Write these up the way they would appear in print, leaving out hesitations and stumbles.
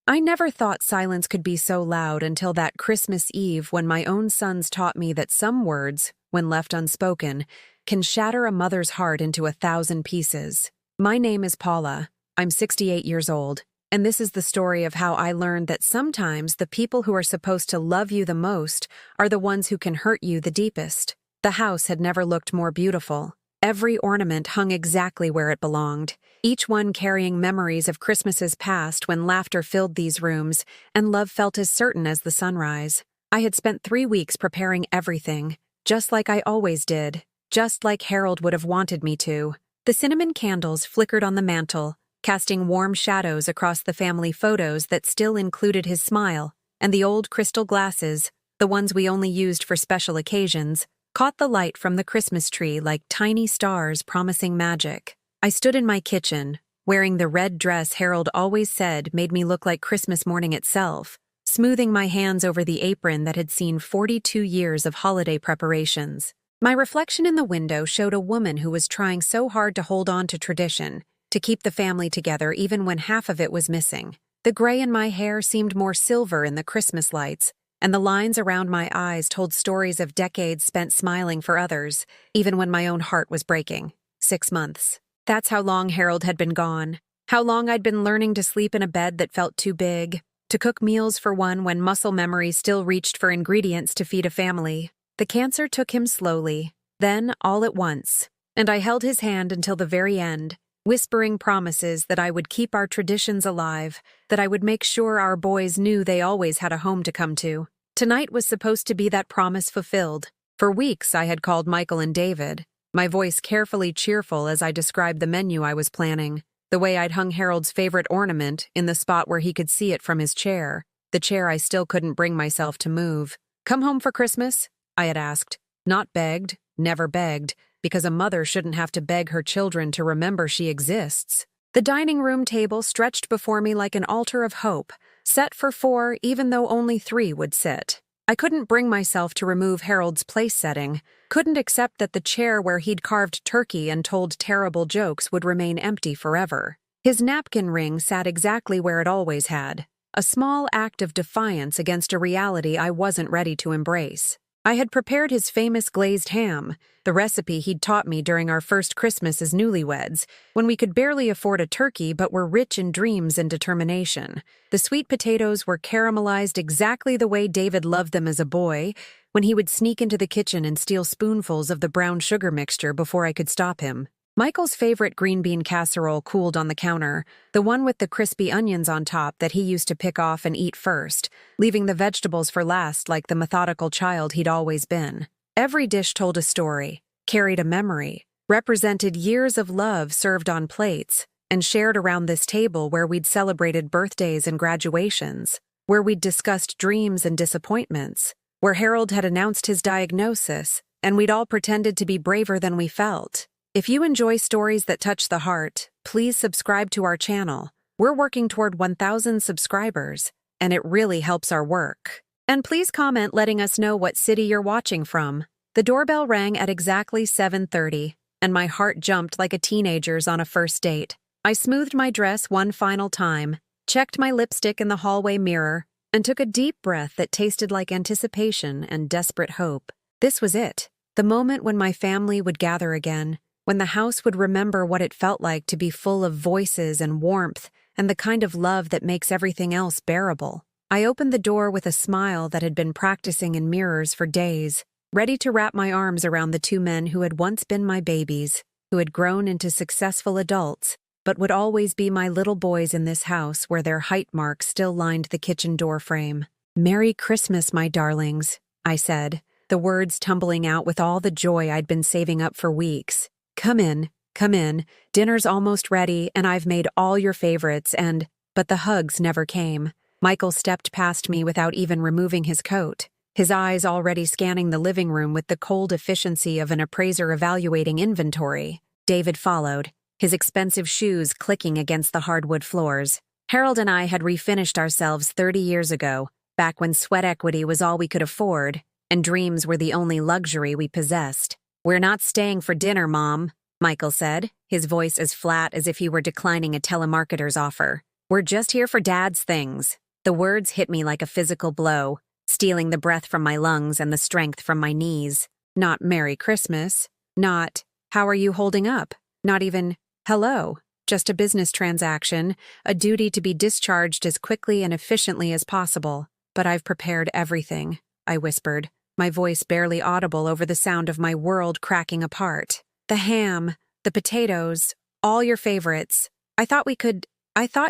I never thought silence could be so loud until that Christmas Eve when my own sons taught me that some words, when left unspoken, can shatter a mother's heart into 1,000 pieces. My name is Paula. I'm 68 years old, and this is the story of how I learned that sometimes the people who are supposed to love you the most are the ones who can hurt you the deepest. The house had never looked more beautiful. Every ornament hung exactly where it belonged, each one carrying memories of Christmases past when laughter filled these rooms and love felt as certain as the sunrise. I had spent 3 weeks preparing everything, just like I always did, just like Harold would have wanted me to. The cinnamon candles flickered on the mantel, casting warm shadows across the family photos that still included his smile, and the old crystal glasses, the ones we only used for special occasions, caught the light from the Christmas tree like tiny stars promising magic. I stood in my kitchen, wearing the red dress Harold always said made me look like Christmas morning itself, smoothing my hands over the apron that had seen 42 years of holiday preparations. My reflection in the window showed a woman who was trying so hard to hold on to tradition, to keep the family together even when half of it was missing. The gray in my hair seemed more silver in the Christmas lights, and the lines around my eyes told stories of decades spent smiling for others, even when my own heart was breaking. 6 months. That's how long Harold had been gone. How long I'd been learning to sleep in a bed that felt too big, to cook meals for one when muscle memory still reached for ingredients to feed a family. The cancer took him slowly, then all at once, and I held his hand until the very end, whispering promises that I would keep our traditions alive, that I would make sure our boys knew they always had a home to come to. Tonight was supposed to be that promise fulfilled. For weeks I had called Michael and David, my voice carefully cheerful as I described the menu I was planning, the way I'd hung Harold's favorite ornament in the spot where he could see it from his chair, the chair I still couldn't bring myself to move. "Come home for Christmas?" I had asked. Not begged, never begged, because a mother shouldn't have to beg her children to remember she exists. The dining room table stretched before me like an altar of hope, set for 4 even though only 3 would sit. I couldn't bring myself to remove Harold's place setting, couldn't accept that the chair where he'd carved turkey and told terrible jokes would remain empty forever. His napkin ring sat exactly where it always had, a small act of defiance against a reality I wasn't ready to embrace. I had prepared his famous glazed ham, the recipe he'd taught me during our first Christmas as newlyweds, when we could barely afford a turkey but were rich in dreams and determination. The sweet potatoes were caramelized exactly the way David loved them as a boy, when he would sneak into the kitchen and steal spoonfuls of the brown sugar mixture before I could stop him. Michael's favorite green bean casserole cooled on the counter, the one with the crispy onions on top that he used to pick off and eat first, leaving the vegetables for last like the methodical child he'd always been. Every dish told a story, carried a memory, represented years of love served on plates, and shared around this table where we'd celebrated birthdays and graduations, where we'd discussed dreams and disappointments, where Harold had announced his diagnosis, and we'd all pretended to be braver than we felt. If you enjoy stories that touch the heart, please subscribe to our channel. We're working toward 1,000 subscribers, and it really helps our work. And please comment letting us know what city you're watching from. The doorbell rang at exactly 7:30, and my heart jumped like a teenager's on a first date. I smoothed my dress one final time, checked my lipstick in the hallway mirror, and took a deep breath that tasted like anticipation and desperate hope. This was it, the moment when my family would gather again, when the house would remember what it felt like to be full of voices and warmth and the kind of love that makes everything else bearable. I opened the door with a smile that had been practicing in mirrors for days, ready to wrap my arms around the 2 men who had once been my babies, who had grown into successful adults, but would always be my little boys in this house where their height marks still lined the kitchen door frame. "Merry Christmas, my darlings," I said, the words tumbling out with all the joy I'd been saving up for weeks. Come in, dinner's almost ready and I've made all your favorites but the hugs never came. Michael stepped past me without even removing his coat, his eyes already scanning the living room with the cold efficiency of an appraiser evaluating inventory. David followed, his expensive shoes clicking against the hardwood floors. Harold and I had refinished ourselves 30 years ago, back when sweat equity was all we could afford, and dreams were the only luxury we possessed. "We're not staying for dinner, Mom," Michael said, his voice as flat as if he were declining a telemarketer's offer. We're just here for Dad's things. The words hit me like a physical blow, stealing the breath from my lungs and the strength from my knees. Not Merry Christmas. Not, how are you holding up? Not even, hello. Just a business transaction, a duty to be discharged as quickly and efficiently as possible. But I've prepared everything, I whispered, my voice barely audible over the sound of my world cracking apart. The ham, the potatoes, all your favorites. I thought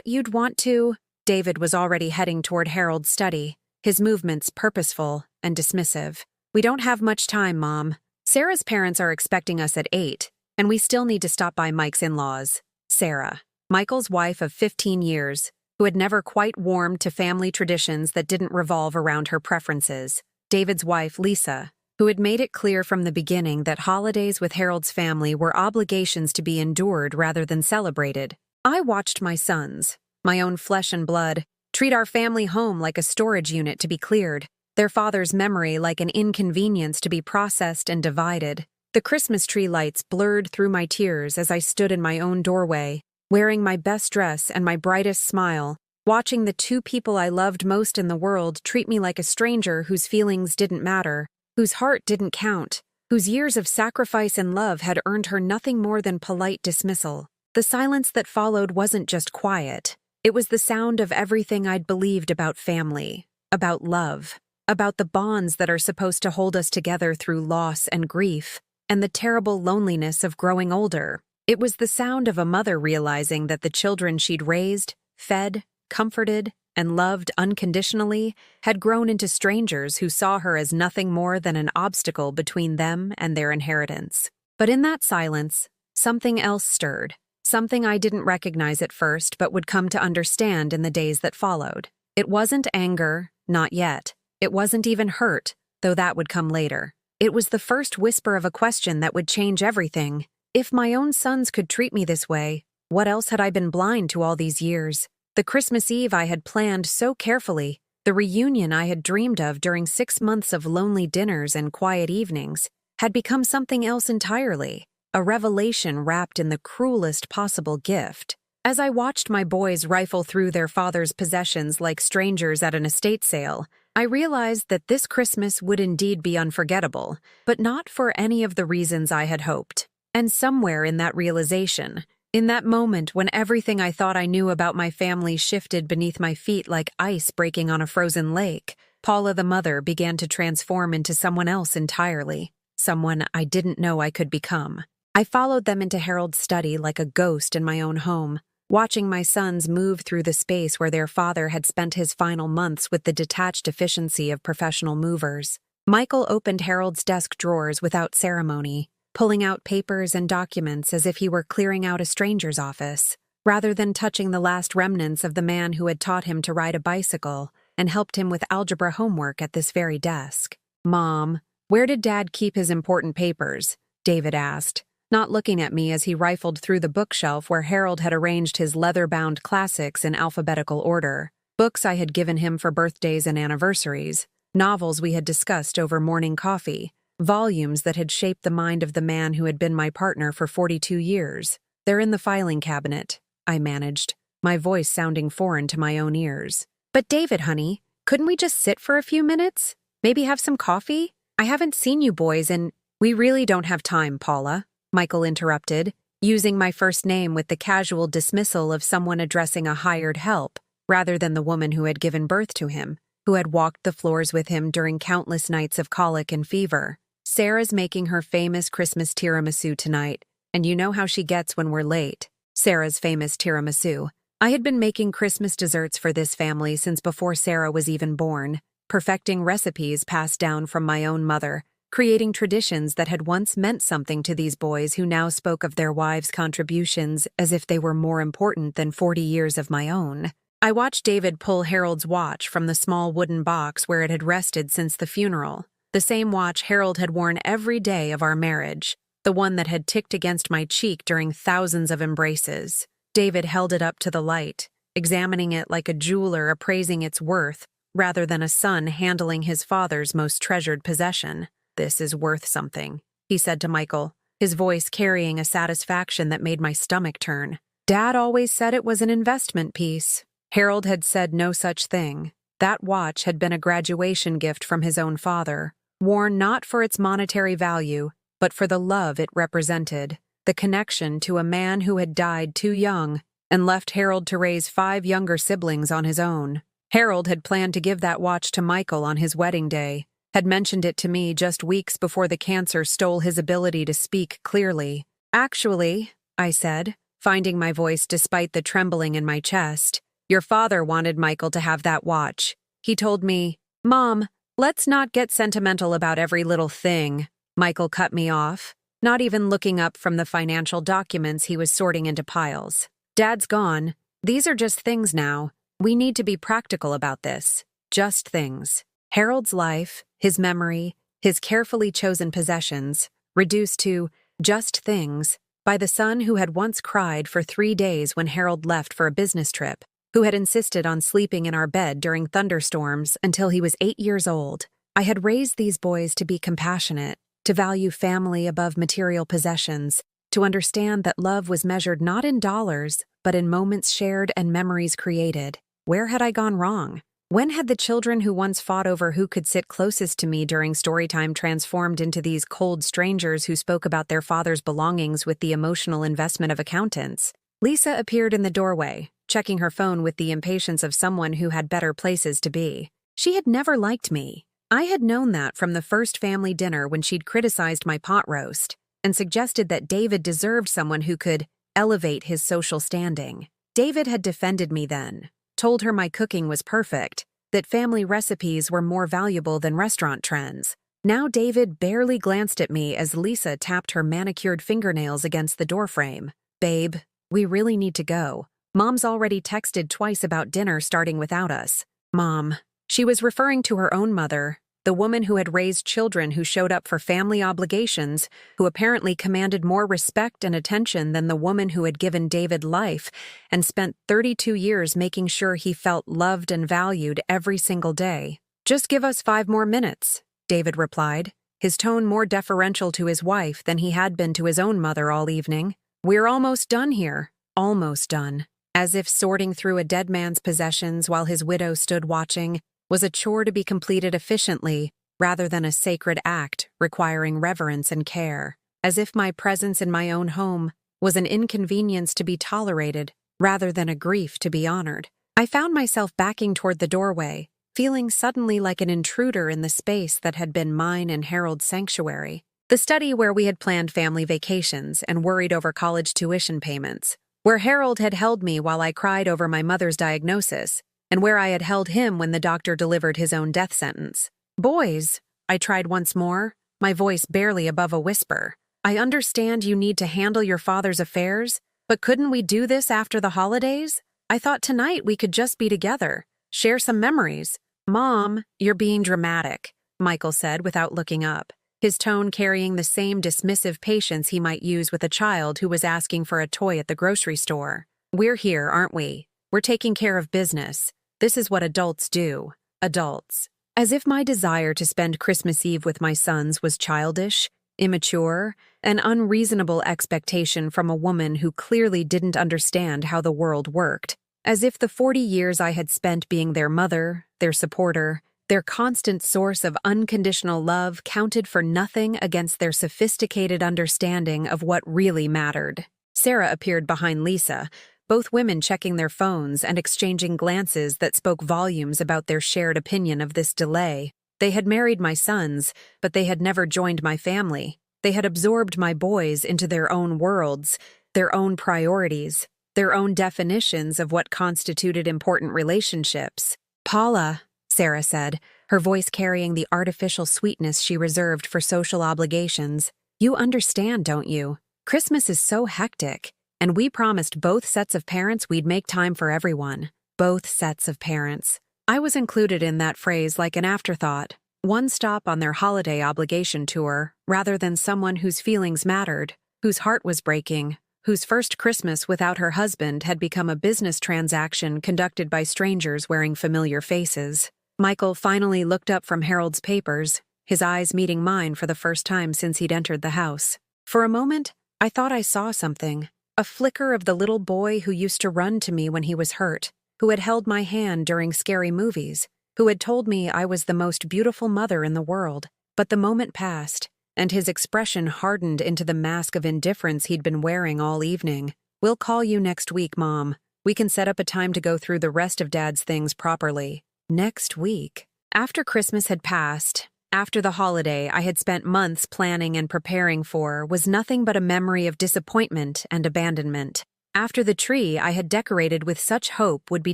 you'd want to. David was already heading toward Harold's study, his movements purposeful and dismissive. We don't have much time, Mom. Sarah's parents are expecting us at 8, and we still need to stop by Mike's in-laws. Sarah, Michael's wife of 15 years, who had never quite warmed to family traditions that didn't revolve around her preferences. David's wife, Lisa, who had made it clear from the beginning that holidays with Harold's family were obligations to be endured rather than celebrated. I watched my sons, my own flesh and blood, treat our family home like a storage unit to be cleared, their father's memory like an inconvenience to be processed and divided. The Christmas tree lights blurred through my tears as I stood in my own doorway, wearing my best dress and my brightest smile, watching the two people I loved most in the world treat me like a stranger whose feelings didn't matter, whose heart didn't count, whose years of sacrifice and love had earned her nothing more than polite dismissal. The silence that followed wasn't just quiet. It was the sound of everything I'd believed about family, about love, about the bonds that are supposed to hold us together through loss and grief, and the terrible loneliness of growing older. It was the sound of a mother realizing that the children she'd raised, fed, comforted, and loved unconditionally had grown into strangers who saw her as nothing more than an obstacle between them and their inheritance. But in that silence, something else stirred, something I didn't recognize at first but would come to understand in the days that followed. It wasn't anger, not yet. It wasn't even hurt, though that would come later. It was the first whisper of a question that would change everything. If my own sons could treat me this way, what else had I been blind to all these years? The Christmas Eve I had planned so carefully, the reunion I had dreamed of during 6 months of lonely dinners and quiet evenings, had become something else entirely, a revelation wrapped in the cruelest possible gift. As I watched my boys rifle through their father's possessions like strangers at an estate sale, I realized that this Christmas would indeed be unforgettable, but not for any of the reasons I had hoped. And somewhere in that realization, in that moment when everything I thought I knew about my family shifted beneath my feet like ice breaking on a frozen lake, Paula the mother began to transform into someone else entirely, someone I didn't know I could become. I followed them into Harold's study like a ghost in my own home, watching my sons move through the space where their father had spent his final months with the detached efficiency of professional movers. Michael opened Harold's desk drawers without ceremony, pulling out papers and documents as if he were clearing out a stranger's office, rather than touching the last remnants of the man who had taught him to ride a bicycle and helped him with algebra homework at this very desk. "Mom, where did Dad keep his important papers?" David asked, not looking at me as he rifled through the bookshelf where Harold had arranged his leather-bound classics in alphabetical order, books I had given him for birthdays and anniversaries, novels we had discussed over morning coffee, volumes that had shaped the mind of the man who had been my partner for 42 years. "They're in the filing cabinet," I managed, my voice sounding foreign to my own ears. "But David, honey, couldn't we just sit for a few minutes? Maybe have some coffee? I haven't seen you boys in—" "We really don't have time, Paula," Michael interrupted, using my first name with the casual dismissal of someone addressing a hired help, rather than the woman who had given birth to him, who had walked the floors with him during countless nights of colic and fever. "Sarah's making her famous Christmas tiramisu tonight, and you know how she gets when we're late." Sarah's famous tiramisu. I had been making Christmas desserts for this family since before Sarah was even born, perfecting recipes passed down from my own mother, creating traditions that had once meant something to these boys who now spoke of their wives' contributions as if they were more important than 40 years of my own. I watched David pull Harold's watch from the small wooden box where it had rested since the funeral, the same watch Harold had worn every day of our marriage, the one that had ticked against my cheek during thousands of embraces. David held it up to the light, examining it like a jeweler appraising its worth, rather than a son handling his father's most treasured possession. "This is worth something," he said to Michael, his voice carrying a satisfaction that made my stomach turn. Dad always said it was an investment piece. Harold had said no such thing. That watch had been a graduation gift from his own father, worn not for its monetary value, but for the love it represented, the connection to a man who had died too young and left Harold to raise 5 younger siblings on his own. Harold had planned to give that watch to Michael on his wedding day, had mentioned it to me just weeks before the cancer stole his ability to speak clearly. "Actually," I said, finding my voice despite the trembling in my chest, "your father wanted Michael to have that watch. He told me, 'Mom, let's not get sentimental about every little thing.'" Michael cut me off, not even looking up from the financial documents he was sorting into piles. "Dad's gone. These are just things now. We need to be practical about this. Just things." Harold's life, his memory, his carefully chosen possessions, reduced to just things by the son who had once cried for 3 days when Harold left for a business trip, who had insisted on sleeping in our bed during thunderstorms until he was 8 years old. I had raised these boys to be compassionate, to value family above material possessions, to understand that love was measured not in dollars, but in moments shared and memories created. Where had I gone wrong? When had the children who once fought over who could sit closest to me during storytime transformed into these cold strangers who spoke about their father's belongings with the emotional investment of accountants? Lisa appeared in the doorway, checking her phone with the impatience of someone who had better places to be. She had never liked me. I had known that from the first family dinner when she'd criticized my pot roast and suggested that David deserved someone who could elevate his social standing. David had defended me then, told her my cooking was perfect, that family recipes were more valuable than restaurant trends. Now David barely glanced at me as Lisa tapped her manicured fingernails against the doorframe. "Babe, we really need to go. Mom's already texted twice about dinner starting without us." Mom. She was referring to her own mother, the woman who had raised children who showed up for family obligations, who apparently commanded more respect and attention than the woman who had given David life and spent 32 years making sure he felt loved and valued every single day. "Just give us 5 more minutes, David replied, his tone more deferential to his wife than he had been to his own mother all evening. "We're almost done here." Almost done. As if sorting through a dead man's possessions while his widow stood watching was a chore to be completed efficiently rather than a sacred act requiring reverence and care. As if my presence in my own home was an inconvenience to be tolerated rather than a grief to be honored. I found myself backing toward the doorway, feeling suddenly like an intruder in the space that had been mine and Harold's sanctuary. The study where we had planned family vacations and worried over college tuition payments, where Harold had held me while I cried over my mother's diagnosis, and where I had held him when the doctor delivered his own death sentence. "Boys," I tried once more, my voice barely above a whisper. "I understand you need to handle your father's affairs, but couldn't we do this after the holidays? I thought tonight we could just be together, share some memories." "Mom, you're being dramatic," Michael said without looking up, his tone carrying the same dismissive patience he might use with a child who was asking for a toy at the grocery store. "We're here, aren't we? We're taking care of business. This is what adults do. Adults." As if my desire to spend Christmas Eve with my sons was childish, immature, an unreasonable expectation from a woman who clearly didn't understand how the world worked. As if the 40 years I had spent being their mother, their supporter, their constant source of unconditional love counted for nothing against their sophisticated understanding of what really mattered. Sarah appeared behind Lisa, both women checking their phones and exchanging glances that spoke volumes about their shared opinion of this delay. They had married my sons, but they had never joined my family. They had absorbed my boys into their own worlds, their own priorities, their own definitions of what constituted important relationships. "Paula," Sarah said, her voice carrying the artificial sweetness she reserved for social obligations, "you understand, don't you? Christmas is so hectic. And we promised both sets of parents we'd make time for everyone. Both sets of parents." I was included in that phrase like an afterthought, one stop on their holiday obligation tour, rather than someone whose feelings mattered, whose heart was breaking, whose first Christmas without her husband had become a business transaction conducted by strangers wearing familiar faces. Michael finally looked up from Harold's papers, his eyes meeting mine for the first time since he'd entered the house. For a moment, I thought I saw something. A flicker of the little boy who used to run to me when he was hurt, who had held my hand during scary movies, who had told me I was the most beautiful mother in the world. But the moment passed, and his expression hardened into the mask of indifference he'd been wearing all evening. "We'll call you next week, Mom. We can set up a time to go through the rest of Dad's things properly." Next week. After Christmas had passed, after the holiday I had spent months planning and preparing for was nothing but a memory of disappointment and abandonment. After the tree I had decorated with such hope would be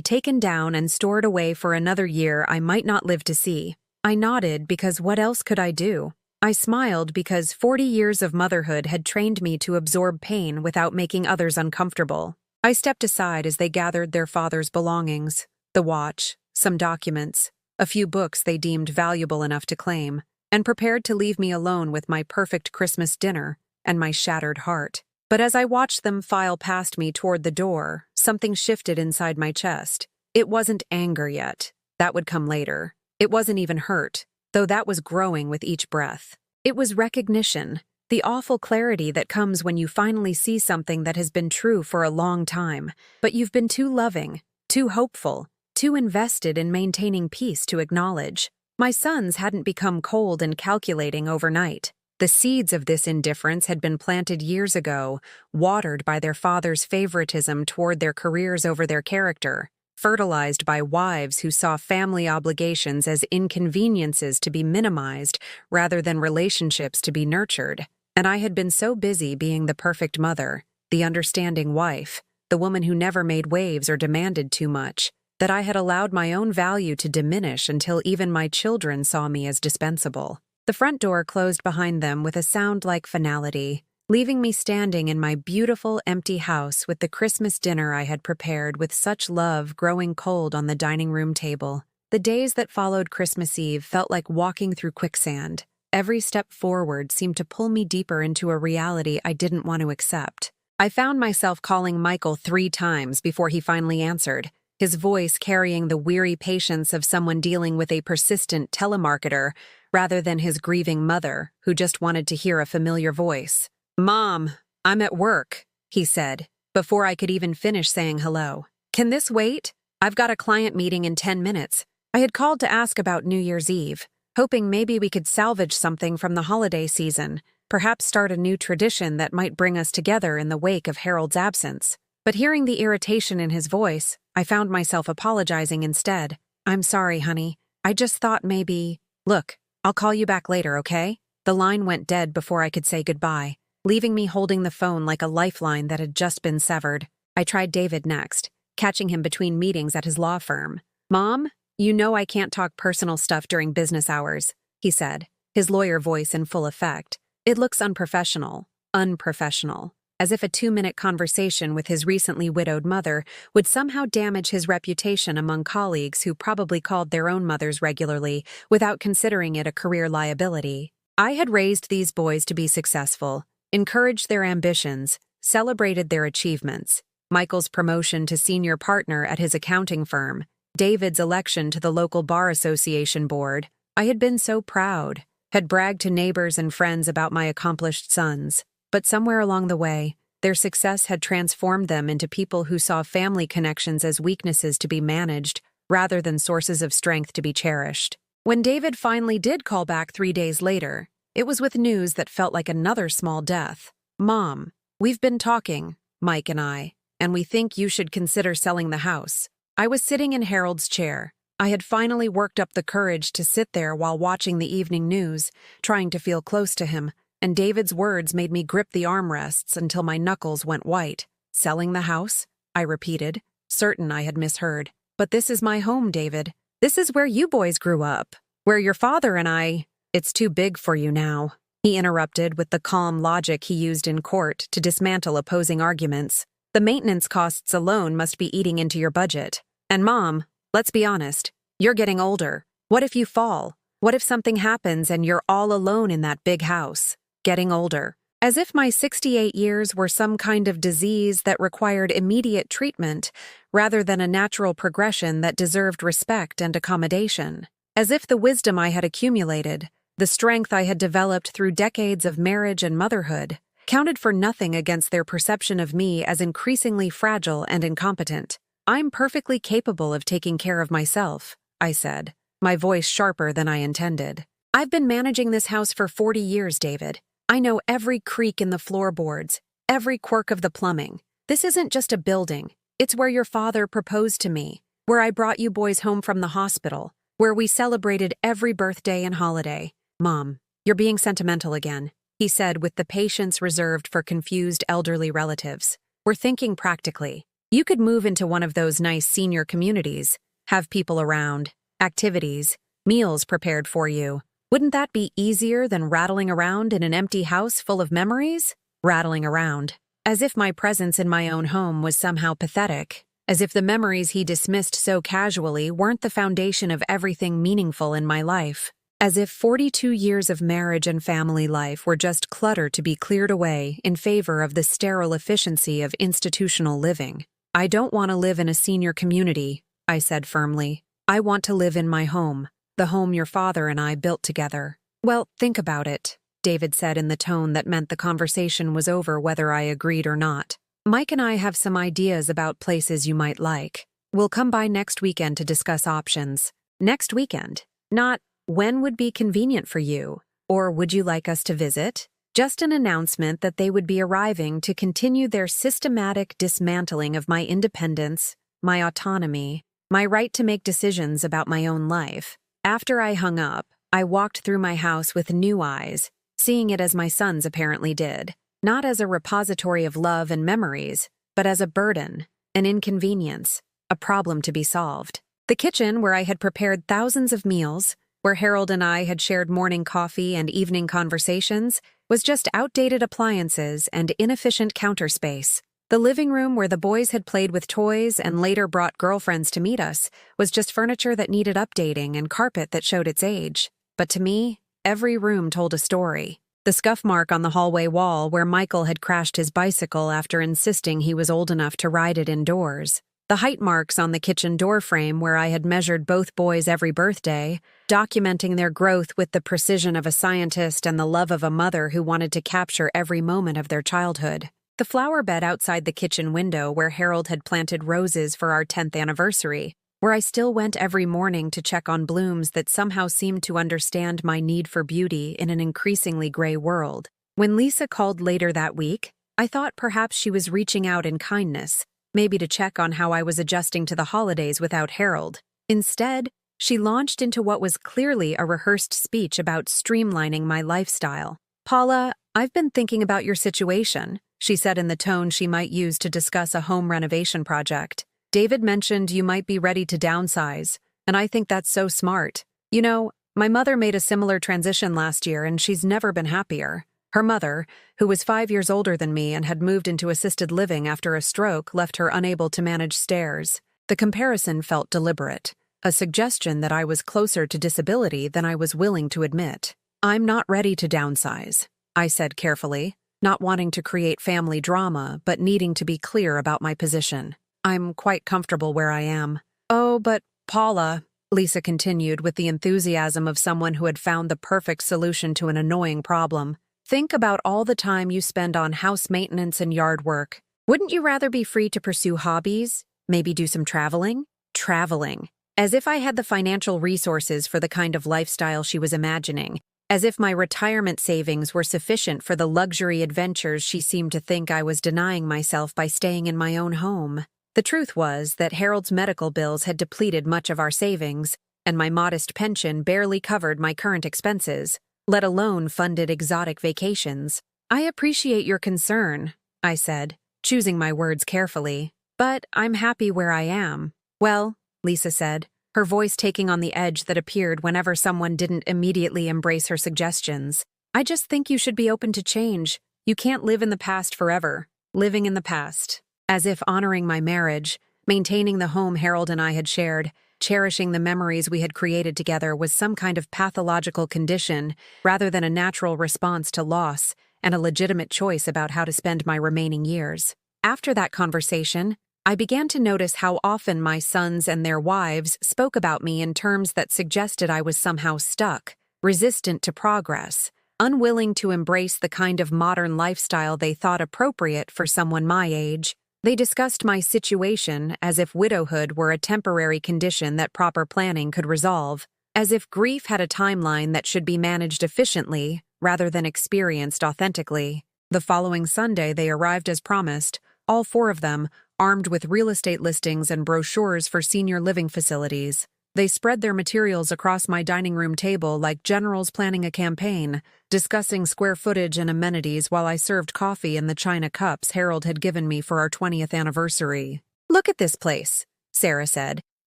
taken down and stored away for another year I might not live to see. I nodded because what else could I do? I smiled because 40 years of motherhood had trained me to absorb pain without making others uncomfortable. I stepped aside as they gathered their father's belongings, the watch, some documents, a few books they deemed valuable enough to claim, and prepared to leave me alone with my perfect Christmas dinner and my shattered heart. But as I watched them file past me toward the door, something shifted inside my chest. It wasn't anger yet. That would come later. It wasn't even hurt, though that was growing with each breath. It was recognition, the awful clarity that comes when you finally see something that has been true for a long time, but you've been too loving, too hopeful, too invested in maintaining peace to acknowledge. My sons hadn't become cold and calculating overnight. The seeds of this indifference had been planted years ago, watered by their father's favoritism toward their careers over their character, fertilized by wives who saw family obligations as inconveniences to be minimized rather than relationships to be nurtured. And I had been so busy being the perfect mother, the understanding wife, the woman who never made waves or demanded too much, that I had allowed my own value to diminish until even my children saw me as dispensable. The front door closed behind them with a sound like finality, leaving me standing in my beautiful, empty house with the Christmas dinner I had prepared with such love growing cold on the dining room table. The days that followed Christmas Eve felt like walking through quicksand. Every step forward seemed to pull me deeper into a reality I didn't want to accept. I found myself calling Michael 3 times before he finally answered, his voice carrying the weary patience of someone dealing with a persistent telemarketer rather than his grieving mother who just wanted to hear a familiar voice. "Mom, I'm at work," he said, before I could even finish saying hello. "Can this wait? I've got a client meeting in 10 minutes. I had called to ask about New Year's Eve, hoping maybe we could salvage something from the holiday season, perhaps start a new tradition that might bring us together in the wake of Harold's absence." But hearing the irritation in his voice, I found myself apologizing instead. "I'm sorry, honey. I just thought maybe—" "Look, I'll call you back later, okay?" The line went dead before I could say goodbye, leaving me holding the phone like a lifeline that had just been severed. I tried David next, catching him between meetings at his law firm. "Mom, you know I can't talk personal stuff during business hours," he said, his lawyer voice in full effect. "It looks unprofessional. Unprofessional. As if a 2-minute conversation with his recently widowed mother would somehow damage his reputation among colleagues who probably called their own mothers regularly without considering it a career liability. I had raised these boys to be successful, encouraged their ambitions, celebrated their achievements. Michael's promotion to senior partner at his accounting firm, David's election to the local bar association board. I had been so proud, had bragged to neighbors and friends about my accomplished sons. But somewhere along the way, their success had transformed them into people who saw family connections as weaknesses to be managed rather than sources of strength to be cherished. When David finally did call back 3 days later, it was with news that felt like another small death. "Mom, we've been talking, Mike and I, and we think you should consider selling the house." I was sitting in Harold's chair. I had finally worked up the courage to sit there while watching the evening news, trying to feel close to him, and David's words made me grip the armrests until my knuckles went white. "Selling the house?" I repeated, certain I had misheard. "But this is my home, David. This is where you boys grew up, where your father and I—" "It's too big for you now," he interrupted with the calm logic he used in court to dismantle opposing arguments. "The maintenance costs alone must be eating into your budget. And Mom, let's be honest, you're getting older. What if you fall? What if something happens and you're all alone in that big house?" Getting older. As if my 68 years were some kind of disease that required immediate treatment rather than a natural progression that deserved respect and accommodation. As if the wisdom I had accumulated, the strength I had developed through decades of marriage and motherhood, counted for nothing against their perception of me as increasingly fragile and incompetent. "I'm perfectly capable of taking care of myself," I said, my voice sharper than I intended. "I've been managing this house for 40 years, David. I know every creak in the floorboards, every quirk of the plumbing. This isn't just a building. It's where your father proposed to me, where I brought you boys home from the hospital, where we celebrated every birthday and holiday." "Mom, you're being sentimental again," he said with the patience reserved for confused elderly relatives. "We're thinking practically. You could move into one of those nice senior communities, have people around, activities, meals prepared for you. Wouldn't that be easier than rattling around in an empty house full of memories?" Rattling around. As if my presence in my own home was somehow pathetic. As if the memories he dismissed so casually weren't the foundation of everything meaningful in my life. As if 42 years of marriage and family life were just clutter to be cleared away in favor of the sterile efficiency of institutional living. "I don't want to live in a senior community," I said firmly. "I want to live in my home, the home your father and I built together." "Well, think about it," David said in the tone that meant the conversation was over whether I agreed or not. "Mike and I have some ideas about places you might like. We'll come by next weekend to discuss options." "Next weekend? Not when would be convenient for you? Or would you like us to visit?" Just an announcement that they would be arriving to continue their systematic dismantling of my independence, my autonomy, my right to make decisions about my own life. After I hung up, I walked through my house with new eyes, seeing it as my sons apparently did, not as a repository of love and memories, but as a burden, an inconvenience, a problem to be solved. The kitchen, where I had prepared thousands of meals, where Harold and I had shared morning coffee and evening conversations, was just outdated appliances and inefficient counter space. The living room, where the boys had played with toys and later brought girlfriends to meet us, was just furniture that needed updating and carpet that showed its age. But to me, every room told a story. The scuff mark on the hallway wall where Michael had crashed his bicycle after insisting he was old enough to ride it indoors. The height marks on the kitchen door frame where I had measured both boys every birthday, documenting their growth with the precision of a scientist and the love of a mother who wanted to capture every moment of their childhood. The flower bed outside the kitchen window where Harold had planted roses for our 10th anniversary, where I still went every morning to check on blooms that somehow seemed to understand my need for beauty in an increasingly gray world. When Lisa called later that week, I thought perhaps she was reaching out in kindness, maybe to check on how I was adjusting to the holidays without Harold. Instead, she launched into what was clearly a rehearsed speech about streamlining my lifestyle. "Paula, I've been thinking about your situation," she said in the tone she might use to discuss a home renovation project. "David mentioned you might be ready to downsize, and I think that's so smart. You know, my mother made a similar transition last year and she's never been happier. Her mother, who was 5 years older than me and had moved into assisted living after a stroke, left her unable to manage stairs." The comparison felt deliberate, a suggestion that I was closer to disability than I was willing to admit. "I'm not ready to downsize," I said carefully, not wanting to create family drama but needing to be clear about my position. "I'm quite comfortable where I am." "Oh, but Paula," Lisa continued with the enthusiasm of someone who had found the perfect solution to an annoying problem, "think about all the time you spend on house maintenance and yard work. Wouldn't you rather be free to pursue hobbies? Maybe do some traveling?" Traveling. As if I had the financial resources for the kind of lifestyle she was imagining. As if my retirement savings were sufficient for the luxury adventures she seemed to think I was denying myself by staying in my own home. The truth was that Harold's medical bills had depleted much of our savings, and my modest pension barely covered my current expenses, let alone funded exotic vacations. "I appreciate your concern," I said, choosing my words carefully, "but I'm happy where I am." "Well," Lisa said, her voice taking on the edge that appeared whenever someone didn't immediately embrace her suggestions, "I just think you should be open to change. You can't live in the past forever." Living in the past. As if honoring my marriage, maintaining the home Harold and I had shared, cherishing the memories we had created together was some kind of pathological condition rather than a natural response to loss and a legitimate choice about how to spend my remaining years. After that conversation, I began to notice how often my sons and their wives spoke about me in terms that suggested I was somehow stuck, resistant to progress, unwilling to embrace the kind of modern lifestyle they thought appropriate for someone my age. They discussed my situation as if widowhood were a temporary condition that proper planning could resolve, as if grief had a timeline that should be managed efficiently rather than experienced authentically. The following Sunday, they arrived as promised, all four of them, armed with real estate listings and brochures for senior living facilities. They spread their materials across my dining room table like generals planning a campaign, discussing square footage and amenities while I served coffee in the china cups Harold had given me for our 20th anniversary. "Look at this place," Sarah said,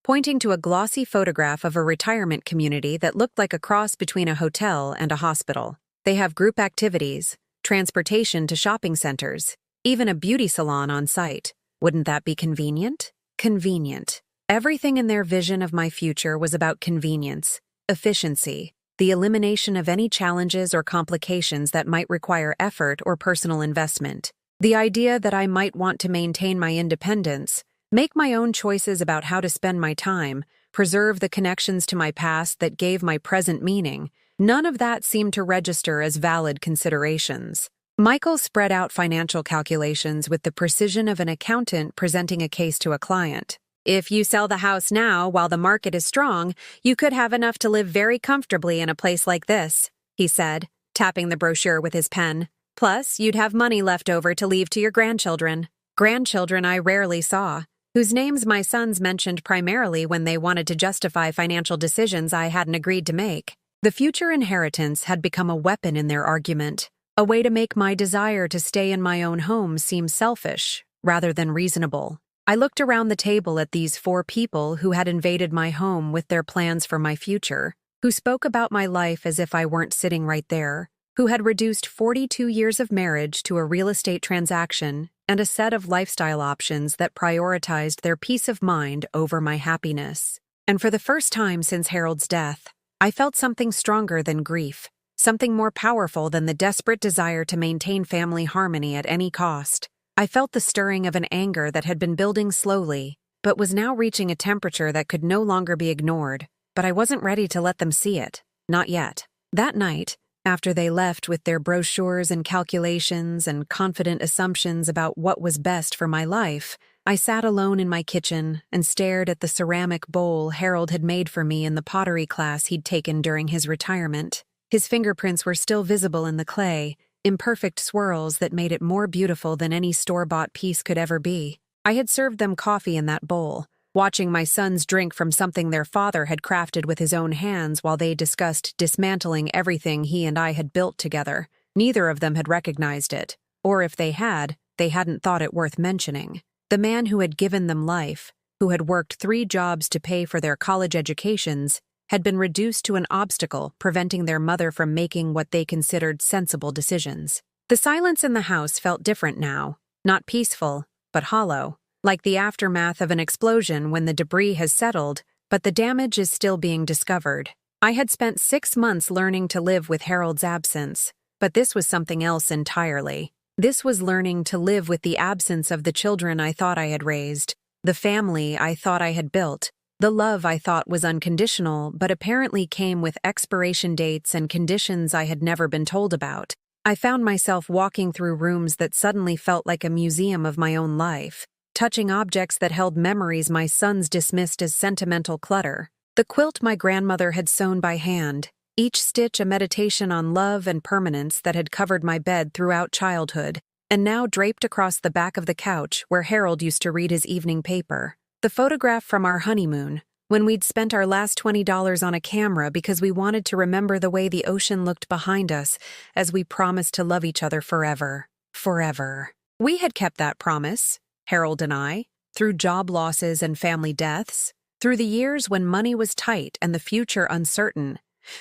pointing to a glossy photograph of a retirement community that looked like a cross between a hotel and a hospital. "They have group activities, transportation to shopping centers, even a beauty salon on site. Wouldn't that be convenient?" Convenient. Everything in their vision of my future was about convenience, efficiency, the elimination of any challenges or complications that might require effort or personal investment. The idea that I might want to maintain my independence, make my own choices about how to spend my time, preserve the connections to my past that gave my present meaning, none of that seemed to register as valid considerations. Michael spread out financial calculations with the precision of an accountant presenting a case to a client. "If you sell the house now while the market is strong, you could have enough to live very comfortably in a place like this," he said, tapping the brochure with his pen. "Plus, you'd have money left over to leave to your grandchildren." Grandchildren I rarely saw, whose names my sons mentioned primarily when they wanted to justify financial decisions I hadn't agreed to make. The future inheritance had become a weapon in their argument, a way to make my desire to stay in my own home seem selfish rather than reasonable. I looked around the table at these four people who had invaded my home with their plans for my future, who spoke about my life as if I weren't sitting right there, who had reduced 42 years of marriage to a real estate transaction and a set of lifestyle options that prioritized their peace of mind over my happiness. And for the first time since Harold's death, I felt something stronger than grief, something more powerful than the desperate desire to maintain family harmony at any cost. I felt the stirring of an anger that had been building slowly, but was now reaching a temperature that could no longer be ignored. But I wasn't ready to let them see it. Not yet. That night, after they left with their brochures and calculations and confident assumptions about what was best for my life, I sat alone in my kitchen and stared at the ceramic bowl Harold had made for me in the pottery class he'd taken during his retirement. His fingerprints were still visible in the clay, imperfect swirls that made it more beautiful than any store-bought piece could ever be. I had served them coffee in that bowl, watching my sons drink from something their father had crafted with his own hands while they discussed dismantling everything he and I had built together. Neither of them had recognized it, or if they hadn't thought it worth mentioning. The man who had given them life, who had worked 3 jobs to pay for their college educations, had been reduced to an obstacle preventing their mother from making what they considered sensible decisions. The silence in the house felt different now, not peaceful, but hollow, like the aftermath of an explosion when the debris has settled, but the damage is still being discovered. I had spent 6 months learning to live with Harold's absence, but this was something else entirely. This was learning to live with the absence of the children I thought I had raised, the family I thought I had built, the love I thought was unconditional but apparently came with expiration dates and conditions I had never been told about. I found myself walking through rooms that suddenly felt like a museum of my own life, touching objects that held memories my sons dismissed as sentimental clutter. The quilt my grandmother had sewn by hand, each stitch a meditation on love and permanence that had covered my bed throughout childhood, and now draped across the back of the couch where Harold used to read his evening paper. The photograph from our honeymoon, when we'd spent our last $20 on a camera because we wanted to remember the way the ocean looked behind us as we promised to love each other forever. Forever. We had kept that promise, Harold and I, through job losses and family deaths, through the years when money was tight and the future uncertain,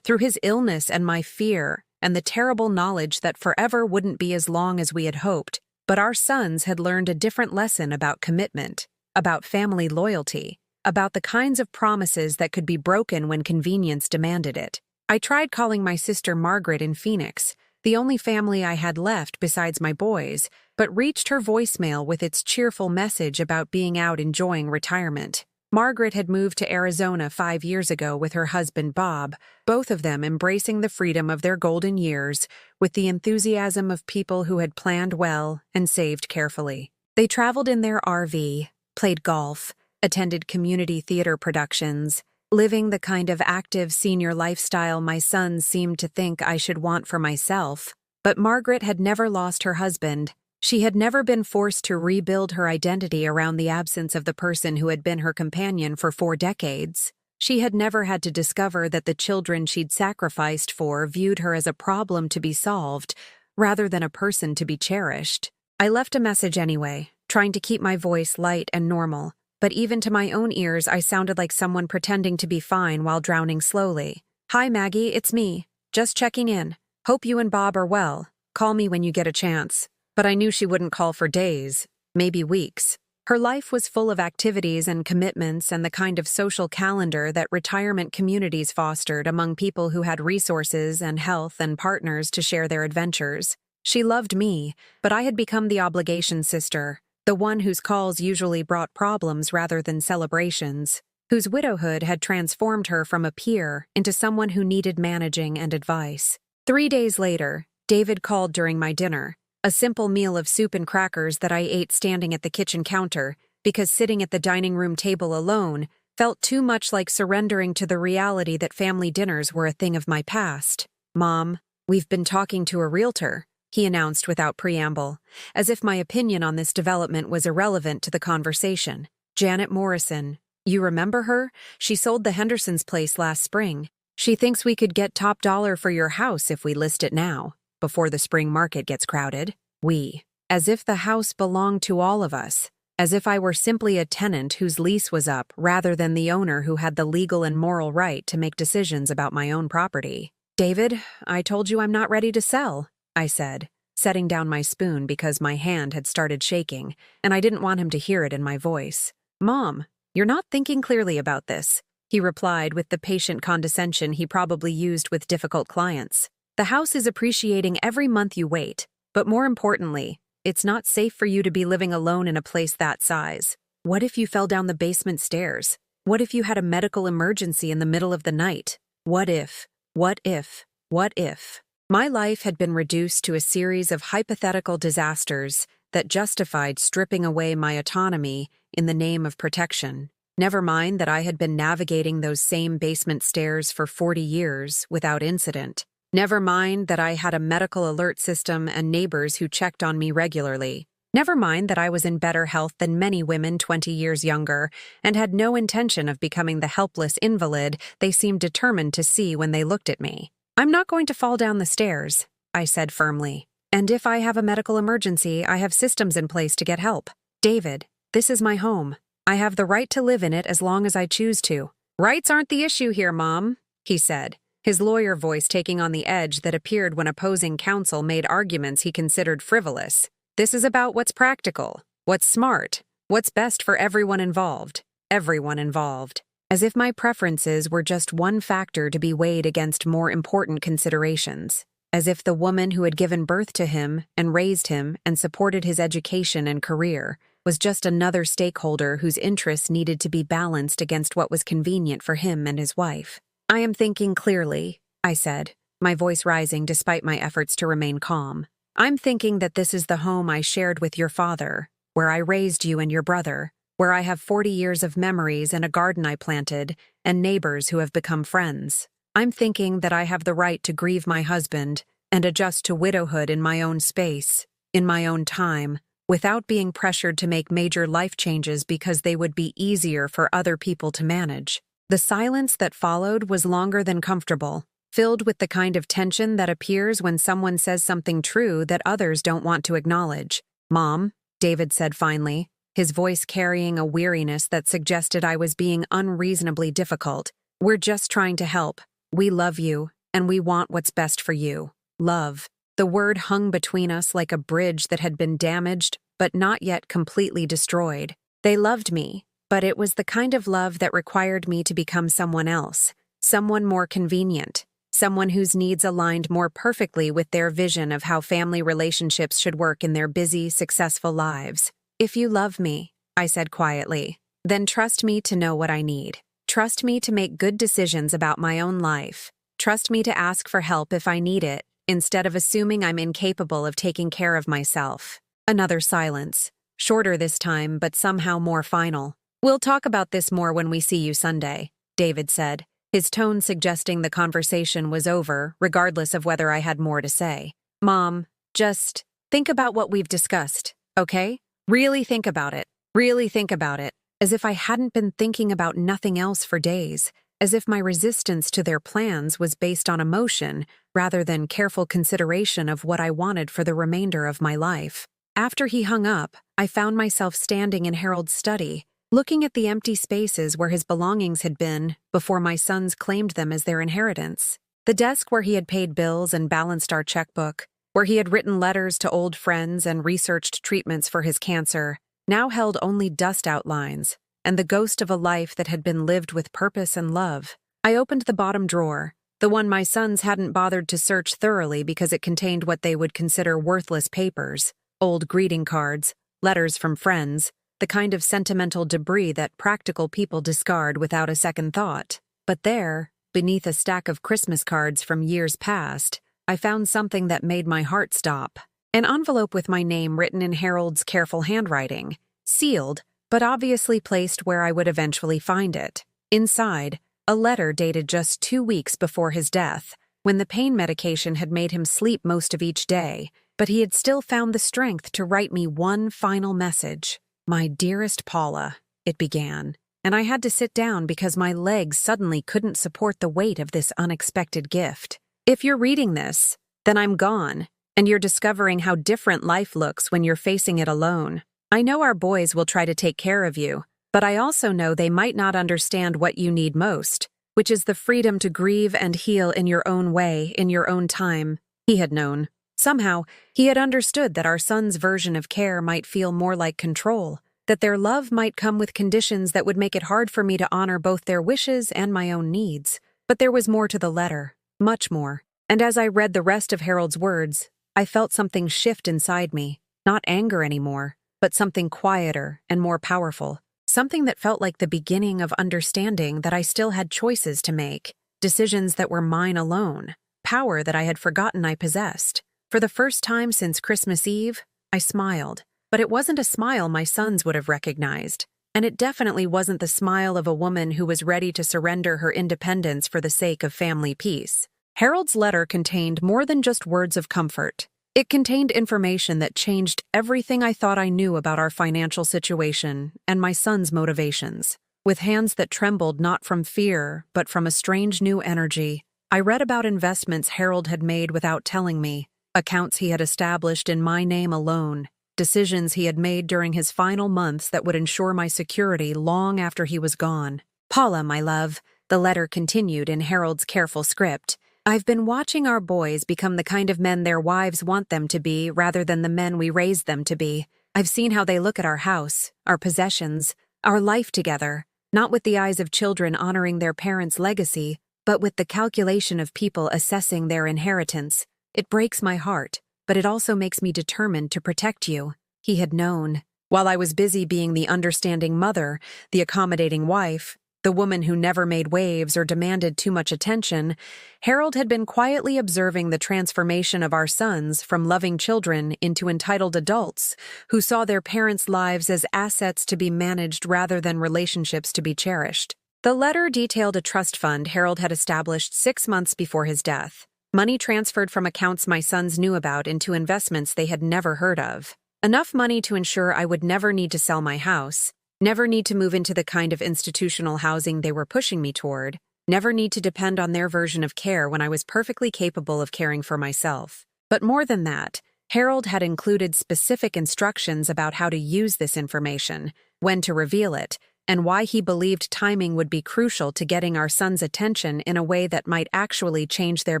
through his illness and my fear and the terrible knowledge that forever wouldn't be as long as we had hoped. But our sons had learned a different lesson about commitment, about family loyalty, about the kinds of promises that could be broken when convenience demanded it. I tried calling my sister Margaret in Phoenix, the only family I had left besides my boys, but reached her voicemail with its cheerful message about being out enjoying retirement. Margaret had moved to Arizona 5 years ago with her husband Bob, both of them embracing the freedom of their golden years with the enthusiasm of people who had planned well and saved carefully. They traveled in their RV, played golf, attended community theater productions, living the kind of active senior lifestyle my sons seemed to think I should want for myself. But Margaret had never lost her husband. She had never been forced to rebuild her identity around the absence of the person who had been her companion for 4 decades. She had never had to discover that the children she'd sacrificed for viewed her as a problem to be solved, rather than a person to be cherished. I left a message anyway, trying to keep my voice light and normal, but even to my own ears I sounded like someone pretending to be fine while drowning slowly. "Hi Maggie, it's me. Just checking in. Hope you and Bob are well. Call me when you get a chance." But I knew she wouldn't call for days, maybe weeks. Her life was full of activities and commitments and the kind of social calendar that retirement communities fostered among people who had resources and health and partners to share their adventures. She loved me, but I had become the obligation sister, the one whose calls usually brought problems rather than celebrations, whose widowhood had transformed her from a peer into someone who needed managing and advice. 3 days later, David called during my dinner. A simple meal of soup and crackers that I ate standing at the kitchen counter, because sitting at the dining room table alone felt too much like surrendering to the reality that family dinners were a thing of my past. "Mom, we've been talking to a realtor," he announced without preamble, as if my opinion on this development was irrelevant to the conversation. "Janet Morrison. You remember her? She sold the Hendersons' place last spring. She thinks we could get top dollar for your house if we list it now, before the spring market gets crowded." We. As if the house belonged to all of us. As if I were simply a tenant whose lease was up rather than the owner who had the legal and moral right to make decisions about my own property. "David, I told you I'm not ready to sell," I said, setting down my spoon because my hand had started shaking, and I didn't want him to hear it in my voice. "Mom, you're not thinking clearly about this," he replied with the patient condescension he probably used with difficult clients. "The house is appreciating every month you wait, but more importantly, it's not safe for you to be living alone in a place that size. What if you fell down the basement stairs? What if you had a medical emergency in the middle of the night? What if? What if? What if?" My life had been reduced to a series of hypothetical disasters that justified stripping away my autonomy in the name of protection. Never mind that I had been navigating those same basement stairs for 40 years without incident. Never mind that I had a medical alert system and neighbors who checked on me regularly. Never mind that I was in better health than many women 20 years younger and had no intention of becoming the helpless invalid they seemed determined to see when they looked at me. "I'm not going to fall down the stairs," I said firmly. "And if I have a medical emergency, I have systems in place to get help. David, this is my home. I have the right to live in it as long as I choose to." "Rights aren't the issue here, Mom," he said, his lawyer voice taking on the edge that appeared when opposing counsel made arguments he considered frivolous. "This is about what's practical, what's smart, what's best for everyone involved. Everyone involved." As if my preferences were just one factor to be weighed against more important considerations. As if the woman who had given birth to him and raised him and supported his education and career was just another stakeholder whose interests needed to be balanced against what was convenient for him and his wife. "I am thinking clearly," I said, my voice rising despite my efforts to remain calm. "I'm thinking that this is the home I shared with your father, where I raised you and your brother, where I have 40 years of memories and a garden I planted, and neighbors who have become friends. I'm thinking that I have the right to grieve my husband and adjust to widowhood in my own space, in my own time, without being pressured to make major life changes because they would be easier for other people to manage." The silence that followed was longer than comfortable, filled with the kind of tension that appears when someone says something true that others don't want to acknowledge. "Mom," David said finally, his voice carrying a weariness that suggested I was being unreasonably difficult. "We're just trying to help. We love you, and we want what's best for you." Love. The word hung between us like a bridge that had been damaged, but not yet completely destroyed. They loved me, but it was the kind of love that required me to become someone else, someone more convenient, someone whose needs aligned more perfectly with their vision of how family relationships should work in their busy, successful lives. "If you love me," I said quietly, Then trust me to know what I need. Trust me to make good decisions about my own life. Trust me to ask for help if I need it, instead of assuming I'm incapable of taking care of myself. Another silence. Shorter this time, but somehow more final. We'll talk about this more when we see you Sunday, David said, his tone suggesting the conversation was over, regardless of whether I had more to say. Mom, just think about what we've discussed, okay? Really think about it. Really think about it. As if I hadn't been thinking about nothing else for days. As if my resistance to their plans was based on emotion rather than careful consideration of what I wanted for the remainder of my life. After he hung up, I found myself standing in Harold's study, looking at the empty spaces where his belongings had been before my sons claimed them as their inheritance. The desk where he had paid bills and balanced our checkbook, where he had written letters to old friends and researched treatments for his cancer, now held only dust outlines and the ghost of a life that had been lived with purpose and love. I opened the bottom drawer, the one my sons hadn't bothered to search thoroughly because it contained what they would consider worthless papers, old greeting cards, letters from friends, the kind of sentimental debris that practical people discard without a second thought. But there, beneath a stack of Christmas cards from years past, I found something that made my heart stop. An envelope with my name written in Harold's careful handwriting, sealed, but obviously placed where I would eventually find it. Inside, a letter dated just 2 weeks before his death, when the pain medication had made him sleep most of each day, but he had still found the strength to write me one final message. "My dearest Paula," it began, and I had to sit down because my legs suddenly couldn't support the weight of this unexpected gift. "If you're reading this, then I'm gone, and you're discovering how different life looks when you're facing it alone. I know our boys will try to take care of you, but I also know they might not understand what you need most, which is the freedom to grieve and heal in your own way, in your own time." He had known. Somehow, he had understood that our son's version of care might feel more like control, that their love might come with conditions that would make it hard for me to honor both their wishes and my own needs. But there was more to the letter, much more. And as I read the rest of Harold's words, I felt something shift inside me, not anger anymore, but something quieter and more powerful, something that felt like the beginning of understanding that I still had choices to make, decisions that were mine alone, power that I had forgotten I possessed. For the first time since Christmas Eve, I smiled, but it wasn't a smile my sons would have recognized, and it definitely wasn't the smile of a woman who was ready to surrender her independence for the sake of family peace. Harold's letter contained more than just words of comfort. It contained information that changed everything I thought I knew about our financial situation and my son's motivations. With hands that trembled not from fear, but from a strange new energy, I read about investments Harold had made without telling me, accounts he had established in my name alone, decisions he had made during his final months that would ensure my security long after he was gone. "Paula, my love," the letter continued in Harold's careful script, "I've been watching our boys become the kind of men their wives want them to be rather than the men we raised them to be. I've seen how they look at our house, our possessions, our life together, not with the eyes of children honoring their parents' legacy, but with the calculation of people assessing their inheritance. It breaks my heart, but it also makes me determined to protect you." He had known. While I was busy being the understanding mother, the accommodating wife, the woman who never made waves or demanded too much attention, Harold had been quietly observing the transformation of our sons from loving children into entitled adults who saw their parents' lives as assets to be managed rather than relationships to be cherished. The letter detailed a trust fund Harold had established 6 months before his death, money transferred from accounts my sons knew about into investments they had never heard of. Enough money to ensure I would never need to sell my house, never need to move into the kind of institutional housing they were pushing me toward, never need to depend on their version of care when I was perfectly capable of caring for myself. But more than that, Harold had included specific instructions about how to use this information, when to reveal it, and why he believed timing would be crucial to getting our sons' attention in a way that might actually change their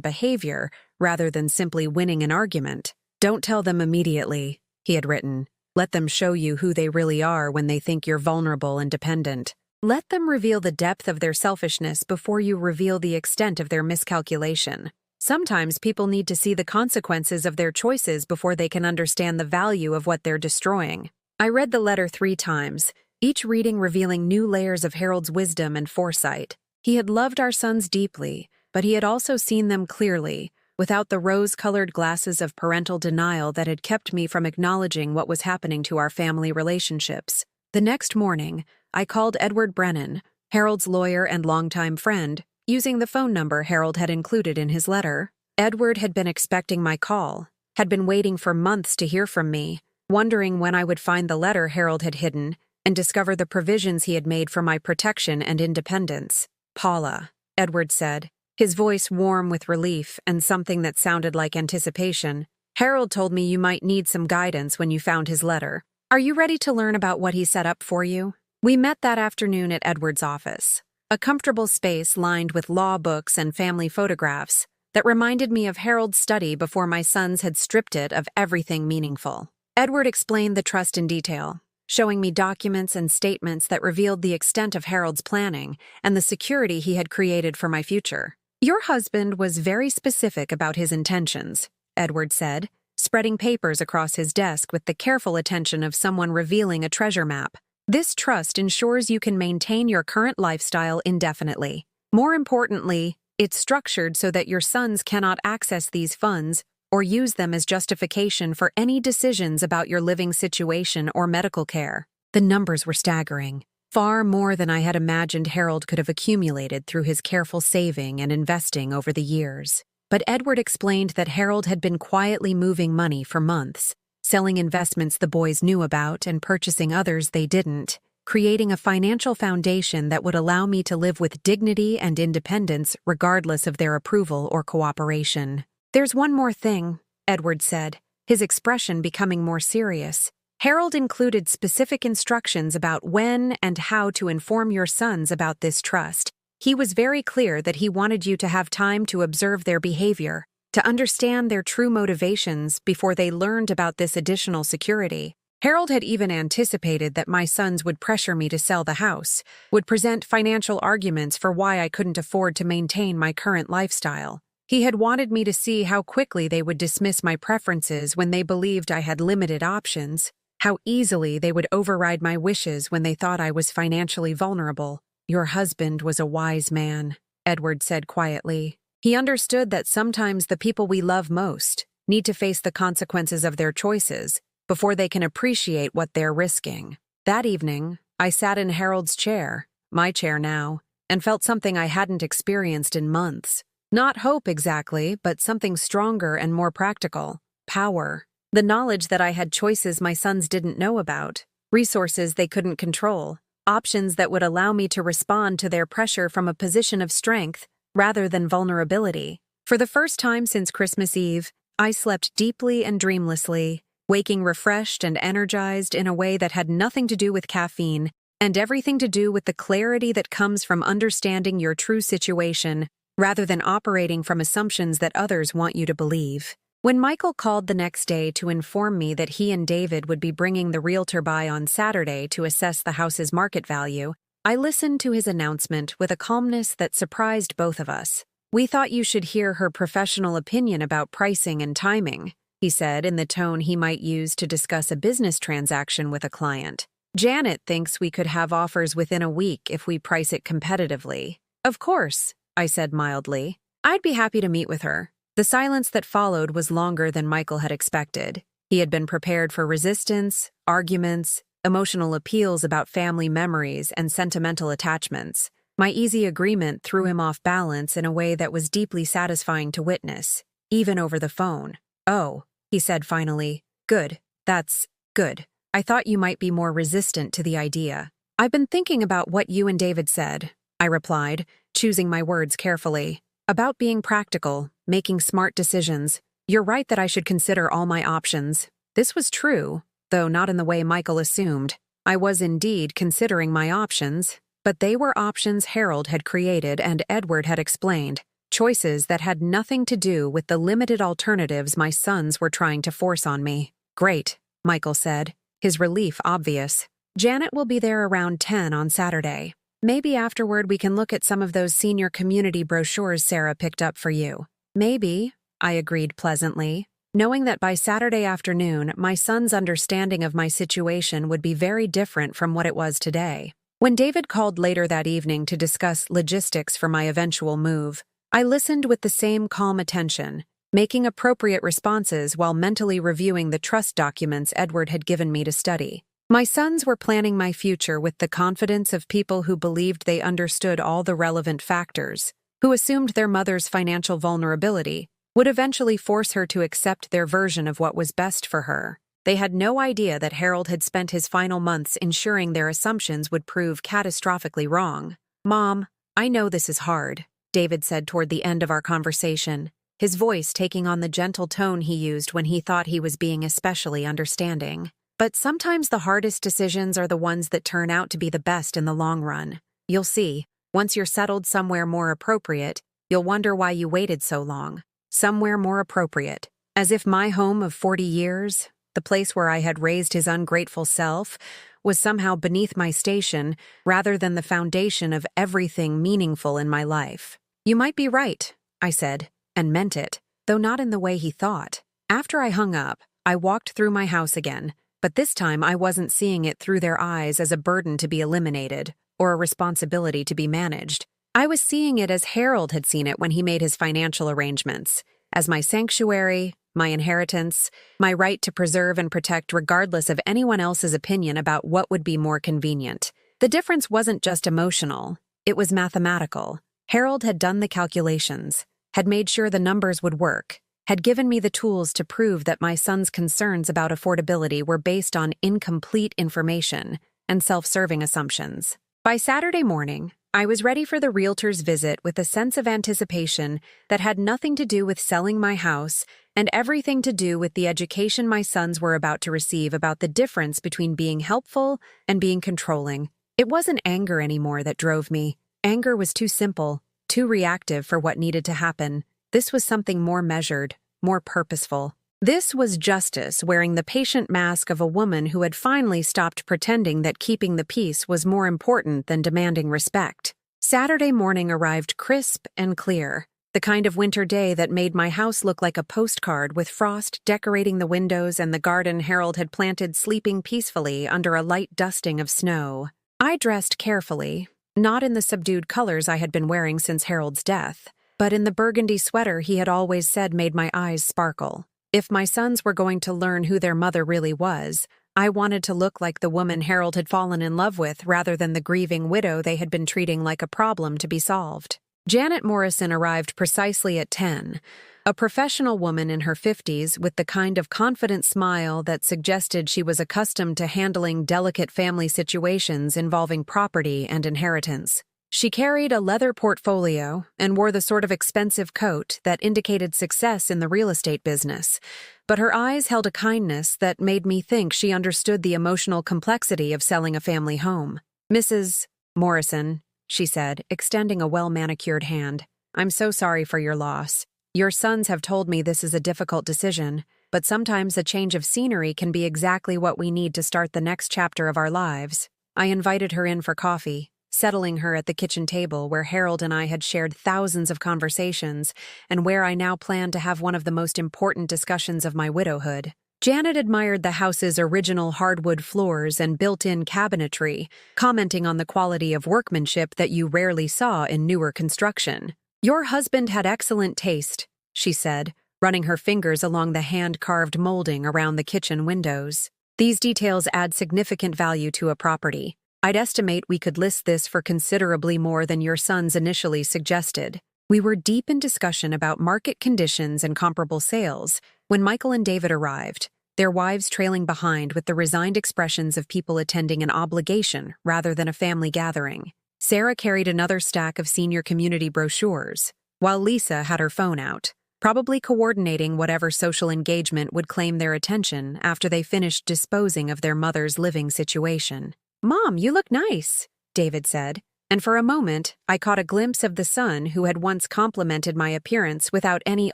behavior rather than simply winning an argument. "Don't tell them immediately," he had written. "Let them show you who they really are when they think you're vulnerable and dependent. Let them reveal the depth of their selfishness before you reveal the extent of their miscalculation. Sometimes people need to see the consequences of their choices before they can understand the value of what they're destroying." I read the letter 3 times, each reading revealing new layers of Harold's wisdom and foresight. He had loved our sons deeply, but he had also seen them clearly, without the rose-colored glasses of parental denial that had kept me from acknowledging what was happening to our family relationships. The next morning, I called Edward Brennan, Harold's lawyer and longtime friend, using the phone number Harold had included in his letter. Edward had been expecting my call, had been waiting for months to hear from me, wondering when I would find the letter Harold had hidden and discover the provisions he had made for my protection and independence. "Paula," Edward said, his voice warm with relief and something that sounded like anticipation. "Harold told me you might need some guidance when you found his letter. Are you ready to learn about what he set up for you?" We met that afternoon at Edward's office, a comfortable space lined with law books and family photographs that reminded me of Harold's study before my sons had stripped it of everything meaningful. Edward explained the trust in detail, showing me documents and statements that revealed the extent of Harold's planning and the security he had created for my future. "Your husband was very specific about his intentions," Edward said, spreading papers across his desk with the careful attention of someone revealing a treasure map. "This trust ensures you can maintain your current lifestyle indefinitely. More importantly, it's structured so that your sons cannot access these funds or use them as justification for any decisions about your living situation or medical care." The numbers were staggering, far more than I had imagined Harold could have accumulated through his careful saving and investing over the years. But Edward explained that Harold had been quietly moving money for months, selling investments the boys knew about and purchasing others they didn't, creating a financial foundation that would allow me to live with dignity and independence regardless of their approval or cooperation. "There's one more thing," Edward said, his expression becoming more serious. "Harold included specific instructions about when and how to inform your sons about this trust. He was very clear that he wanted you to have time to observe their behavior, to understand their true motivations before they learned about this additional security. Harold had even anticipated that my sons would pressure me to sell the house, would present financial arguments for why I couldn't afford to maintain my current lifestyle. He had wanted me to see how quickly they would dismiss my preferences when they believed I had limited options, how easily they would override my wishes when they thought I was financially vulnerable. Your husband was a wise man," Edward said quietly. "He understood that sometimes the people we love most need to face the consequences of their choices before they can appreciate what they're risking." That evening, I sat in Harold's chair, my chair now, and felt something I hadn't experienced in months. Not hope exactly, but something stronger and more practical. Power. The knowledge that I had choices my sons didn't know about, resources they couldn't control, options that would allow me to respond to their pressure from a position of strength rather than vulnerability. For the first time since Christmas Eve, I slept deeply and dreamlessly, waking refreshed and energized in a way that had nothing to do with caffeine and everything to do with the clarity that comes from understanding your true situation rather than operating from assumptions that others want you to believe. When Michael called the next day to inform me that he and David would be bringing the realtor by on Saturday to assess the house's market value, I listened to his announcement with a calmness that surprised both of us. "We thought you should hear her professional opinion about pricing and timing," he said in the tone he might use to discuss a business transaction with a client. "Janet thinks we could have offers within a week if we price it competitively." "Of course," I said mildly. "I'd be happy to meet with her." The silence that followed was longer than Michael had expected. He had been prepared for resistance, arguments, emotional appeals about family memories and sentimental attachments. My easy agreement threw him off balance in a way that was deeply satisfying to witness, even over the phone. "Oh," he said finally. "Good. That's good. I thought you might be more resistant to the idea." "I've been thinking about what you and David said," I replied, choosing my words carefully. "About being practical, making smart decisions. You're right that I should consider all my options." This was true, though not in the way Michael assumed. I was indeed considering my options, but they were options Harold had created and Edward had explained, choices that had nothing to do with the limited alternatives my sons were trying to force on me. "Great," Michael said, his relief obvious. "Janet will be there around 10 on Saturday. Maybe afterward we can look at some of those senior community brochures Sarah picked up for you." "Maybe," I agreed pleasantly. knowing that by Saturday afternoon, my son's understanding of my situation would be very different from what it was today. When David called later that evening to discuss logistics for my eventual move, I listened with the same calm attention, making appropriate responses while mentally reviewing the trust documents Edward had given me to study. My sons were planning my future with the confidence of people who believed they understood all the relevant factors, who assumed their mother's financial vulnerability would eventually force her to accept their version of what was best for her. They had no idea that Harold had spent his final months ensuring their assumptions would prove catastrophically wrong. "Mom, I know this is hard," David said toward the end of our conversation, his voice taking on the gentle tone he used when he thought he was being especially understanding. "But sometimes the hardest decisions are the ones that turn out to be the best in the long run. You'll see, once you're settled somewhere more appropriate, you'll wonder why you waited so long." Somewhere more appropriate. As if my home of 40 years, the place where I had raised his ungrateful self, was somehow beneath my station rather than the foundation of everything meaningful in my life. "You might be right," I said, and meant it, though not in the way he thought. After I hung up, I walked through my house again, but this time I wasn't seeing it through their eyes as a burden to be eliminated or a responsibility to be managed. I was seeing it as Harold had seen it when he made his financial arrangements, as my sanctuary, my inheritance, my right to preserve and protect regardless of anyone else's opinion about what would be more convenient. The difference wasn't just emotional, it was mathematical. Harold had done the calculations, had made sure the numbers would work, had given me the tools to prove that my son's concerns about affordability were based on incomplete information and self-serving assumptions. By Saturday morning, I was ready for the realtor's visit with a sense of anticipation that had nothing to do with selling my house and everything to do with the education my sons were about to receive about the difference between being helpful and being controlling. It wasn't anger anymore that drove me. Anger was too simple, too reactive for what needed to happen. This was something more measured, more purposeful. This was justice wearing the patient mask of a woman who had finally stopped pretending that keeping the peace was more important than demanding respect. Saturday morning arrived crisp and clear, the kind of winter day that made my house look like a postcard with frost decorating the windows and the garden Harold had planted sleeping peacefully under a light dusting of snow. I dressed carefully, not in the subdued colors I had been wearing since Harold's death, but in the burgundy sweater he had always said made my eyes sparkle. If my sons were going to learn who their mother really was, I wanted to look like the woman Harold had fallen in love with rather than the grieving widow they had been treating like a problem to be solved. Janet Morrison arrived precisely at 10, a professional woman in her 50s with the kind of confident smile that suggested she was accustomed to handling delicate family situations involving property and inheritance. She carried a leather portfolio and wore the sort of expensive coat that indicated success in the real estate business, but her eyes held a kindness that made me think she understood the emotional complexity of selling a family home. "Mrs. Morrison," she said, extending a well-manicured hand, "I'm so sorry for your loss. Your sons have told me this is a difficult decision, but sometimes a change of scenery can be exactly what we need to start the next chapter of our lives." I invited her in for coffee, settling her at the kitchen table where Harold and I had shared thousands of conversations and where I now planned to have one of the most important discussions of my widowhood. Janet admired the house's original hardwood floors and built-in cabinetry, commenting on the quality of workmanship that you rarely saw in newer construction. "Your husband had excellent taste," she said, running her fingers along the hand-carved molding around the kitchen windows. "These details add significant value to a property. I'd estimate we could list this for considerably more than your sons initially suggested." We were deep in discussion about market conditions and comparable sales when Michael and David arrived, their wives trailing behind with the resigned expressions of people attending an obligation rather than a family gathering. Sarah carried another stack of senior community brochures, while Lisa had her phone out, probably coordinating whatever social engagement would claim their attention after they finished disposing of their mother's living situation. "Mom, you look nice," David said, and for a moment I caught a glimpse of the son who had once complimented my appearance without any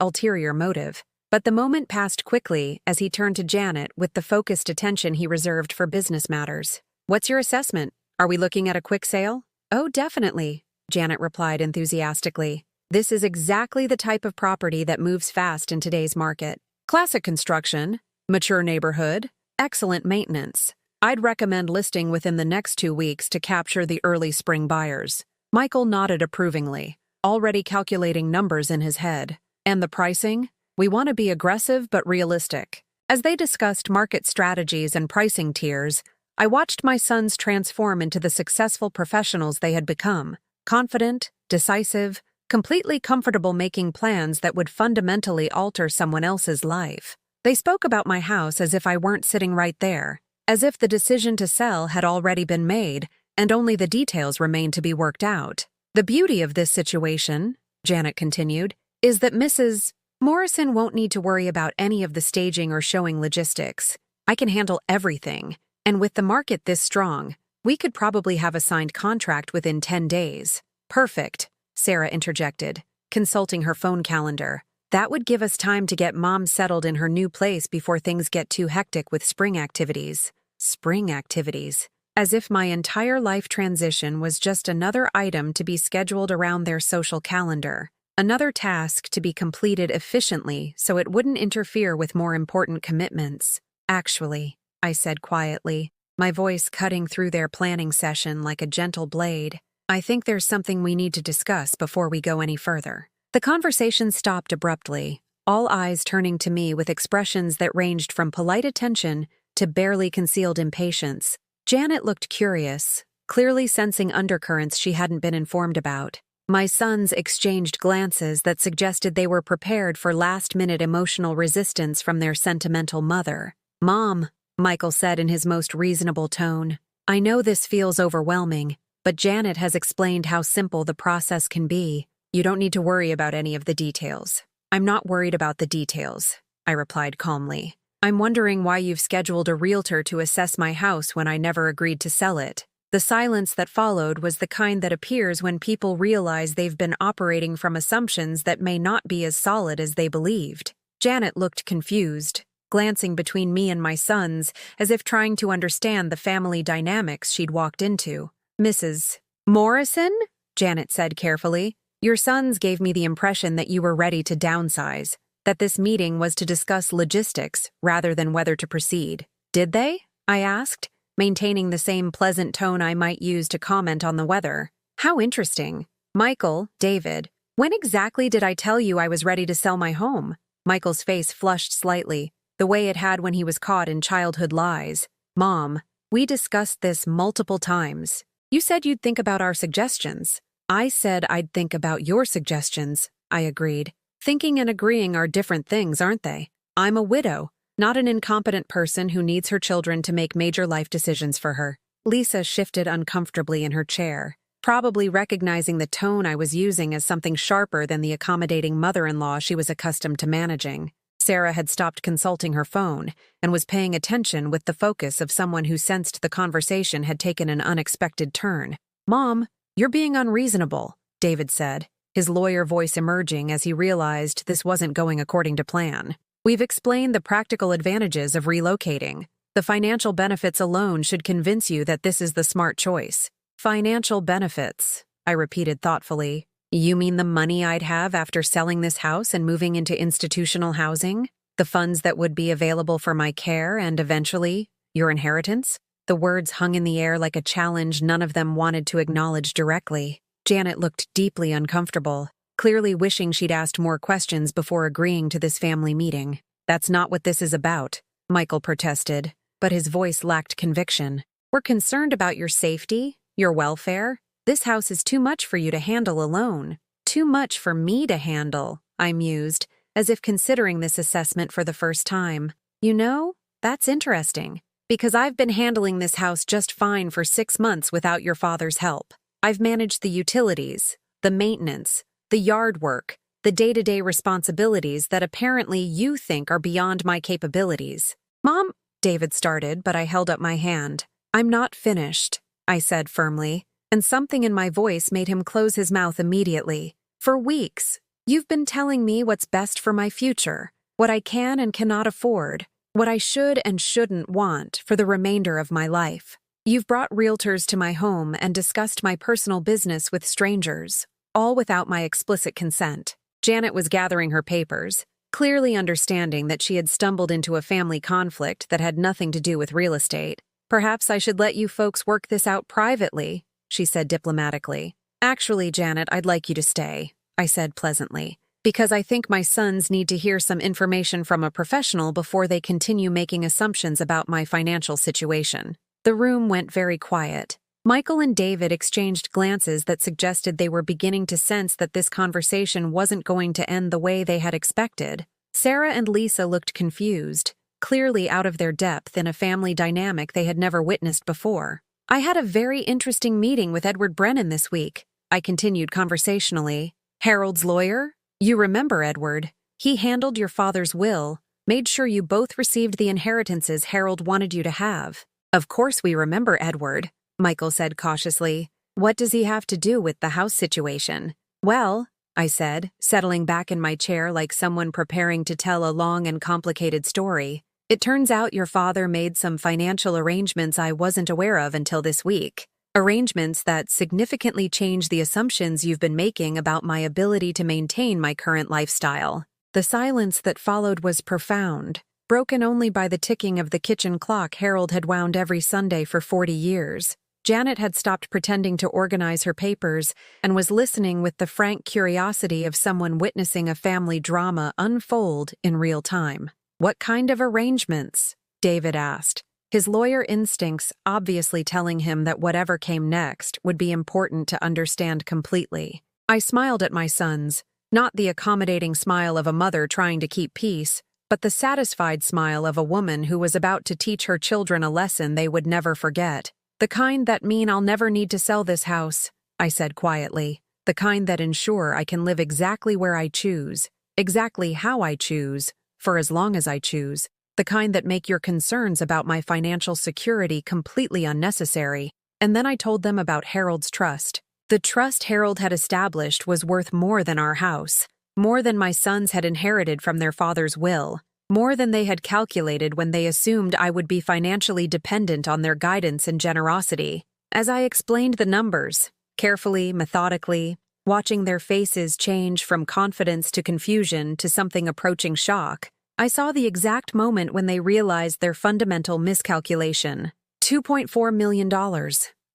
ulterior motive. But the moment passed quickly as he turned to Janet with the focused attention he reserved for business matters. "What's your assessment? Are we looking at a quick sale?" "Oh, definitely," Janet replied enthusiastically. "This is exactly the type of property that moves fast in today's market. Classic construction, mature neighborhood, excellent maintenance. I'd recommend listing within the next 2 weeks to capture the early spring buyers. Michael nodded approvingly, already calculating numbers in his head. And the pricing? We want to be aggressive but realistic. As they discussed market strategies and pricing tiers, I watched my sons transform into the successful professionals they had become, confident, decisive, completely comfortable making plans that would fundamentally alter someone else's life. They spoke about my house as if I weren't sitting right there, as if the decision to sell had already been made and only the details remained to be worked out. The beauty of this situation, Janet continued, is that Mrs. Morrison won't need to worry about any of the staging or showing logistics. I can handle everything, and with the market this strong, we could probably have a signed contract within 10 days. Perfect, Sarah interjected, consulting her phone calendar. That would give us time to get Mom settled in her new place before things get too hectic with spring activities. Spring activities. As if my entire life transition was just another item to be scheduled around their social calendar. Another task to be completed efficiently so it wouldn't interfere with more important commitments. Actually, I said quietly, my voice cutting through their planning session like a gentle blade, I think there's something we need to discuss before we go any further. The conversation stopped abruptly, all eyes turning to me with expressions that ranged from polite attention to barely concealed impatience. Janet looked curious, clearly sensing undercurrents she hadn't been informed about. My sons exchanged glances that suggested they were prepared for last-minute emotional resistance from their sentimental mother. "Mom," Michael said in his most reasonable tone, "I know this feels overwhelming, but Janet has explained how simple the process can be. You don't need to worry about any of the details." "I'm not worried about the details," I replied calmly. "I'm wondering why you've scheduled a realtor to assess my house when I never agreed to sell it." The silence that followed was the kind that appears when people realize they've been operating from assumptions that may not be as solid as they believed. Janet looked confused, glancing between me and my sons as if trying to understand the family dynamics she'd walked into. "Mrs. Morrison?" Janet said carefully. "Your sons gave me the impression that you were ready to downsize, that this meeting was to discuss logistics rather than whether to proceed. Did they?" I asked, maintaining the same pleasant tone I might use to comment on the weather. "How interesting. Michael, David, when exactly did I tell you I was ready to sell my home?" Michael's face flushed slightly, the way it had when he was caught in childhood lies. "Mom, we discussed this multiple times. You said you'd think about our suggestions." "I said I'd think about your suggestions," I agreed. "Thinking and agreeing are different things, aren't they? I'm a widow, not an incompetent person who needs her children to make major life decisions for her." Lisa shifted uncomfortably in her chair, probably recognizing the tone I was using as something sharper than the accommodating mother-in-law she was accustomed to managing. Sarah had stopped consulting her phone and was paying attention with the focus of someone who sensed the conversation had taken an unexpected turn. "Mom, you're being unreasonable," David said, his lawyer voice emerging as he realized this wasn't going according to plan. "We've explained the practical advantages of relocating. The financial benefits alone should convince you that this is the smart choice." "Financial benefits," I repeated thoughtfully. "You mean the money I'd have after selling this house and moving into institutional housing? The funds that would be available for my care and, eventually, your inheritance?" The words hung in the air like a challenge none of them wanted to acknowledge directly. Janet looked deeply uncomfortable, clearly wishing she'd asked more questions before agreeing to this family meeting. "That's not what this is about," Michael protested, but his voice lacked conviction. "We're concerned about your safety, your welfare. This house is too much for you to handle alone." "Too much for me to handle," I mused, as if considering this assessment for the first time. "You know, that's interesting, because I've been handling this house just fine for 6 months without your father's help. I've managed the utilities, the maintenance, the yard work, the day-to-day responsibilities that apparently you think are beyond my capabilities." "Mom," David started, but I held up my hand. "I'm not finished," I said firmly, and something in my voice made him close his mouth immediately. "For weeks, you've been telling me what's best for my future, what I can and cannot afford, what I should and shouldn't want for the remainder of my life. You've brought realtors to my home and discussed my personal business with strangers, all without my explicit consent." Janet was gathering her papers, clearly understanding that she had stumbled into a family conflict that had nothing to do with real estate. "Perhaps I should let you folks work this out privately," she said diplomatically. "Actually, Janet, I'd like you to stay," I said pleasantly, "because I think my sons need to hear some information from a professional before they continue making assumptions about my financial situation." The room went very quiet. Michael and David exchanged glances that suggested they were beginning to sense that this conversation wasn't going to end the way they had expected. Sarah and Lisa looked confused, clearly out of their depth in a family dynamic they had never witnessed before. "I had a very interesting meeting with Edward Brennan this week," I continued conversationally. "Harold's lawyer? You remember Edward. He handled your father's will, made sure you both received the inheritances Harold wanted you to have." "Of course we remember Edward," Michael said cautiously. "What does he have to do with the house situation?" "Well," I said, settling back in my chair like someone preparing to tell a long and complicated story, "it turns out your father made some financial arrangements I wasn't aware of until this week. Arrangements that significantly change the assumptions you've been making about my ability to maintain my current lifestyle." The silence that followed was profound, broken only by the ticking of the kitchen clock Harold had wound every Sunday for 40 years. Janet had stopped pretending to organize her papers and was listening with the frank curiosity of someone witnessing a family drama unfold in real time. "What kind of arrangements?" David asked, his lawyer instincts obviously telling him that whatever came next would be important to understand completely. I smiled at my sons, not the accommodating smile of a mother trying to keep peace, but the satisfied smile of a woman who was about to teach her children a lesson they would never forget. "The kind that mean I'll never need to sell this house," I said quietly. "The kind that ensure I can live exactly where I choose, exactly how I choose, for as long as I choose. The kind that make your concerns about my financial security completely unnecessary." And then I told them about Harold's trust. The trust Harold had established was worth more than our house, more than my sons had inherited from their father's will, more than they had calculated when they assumed I would be financially dependent on their guidance and generosity. As I explained the numbers, carefully, methodically, watching their faces change from confidence to confusion to something approaching shock, I saw the exact moment when they realized their fundamental miscalculation. $2.4 million,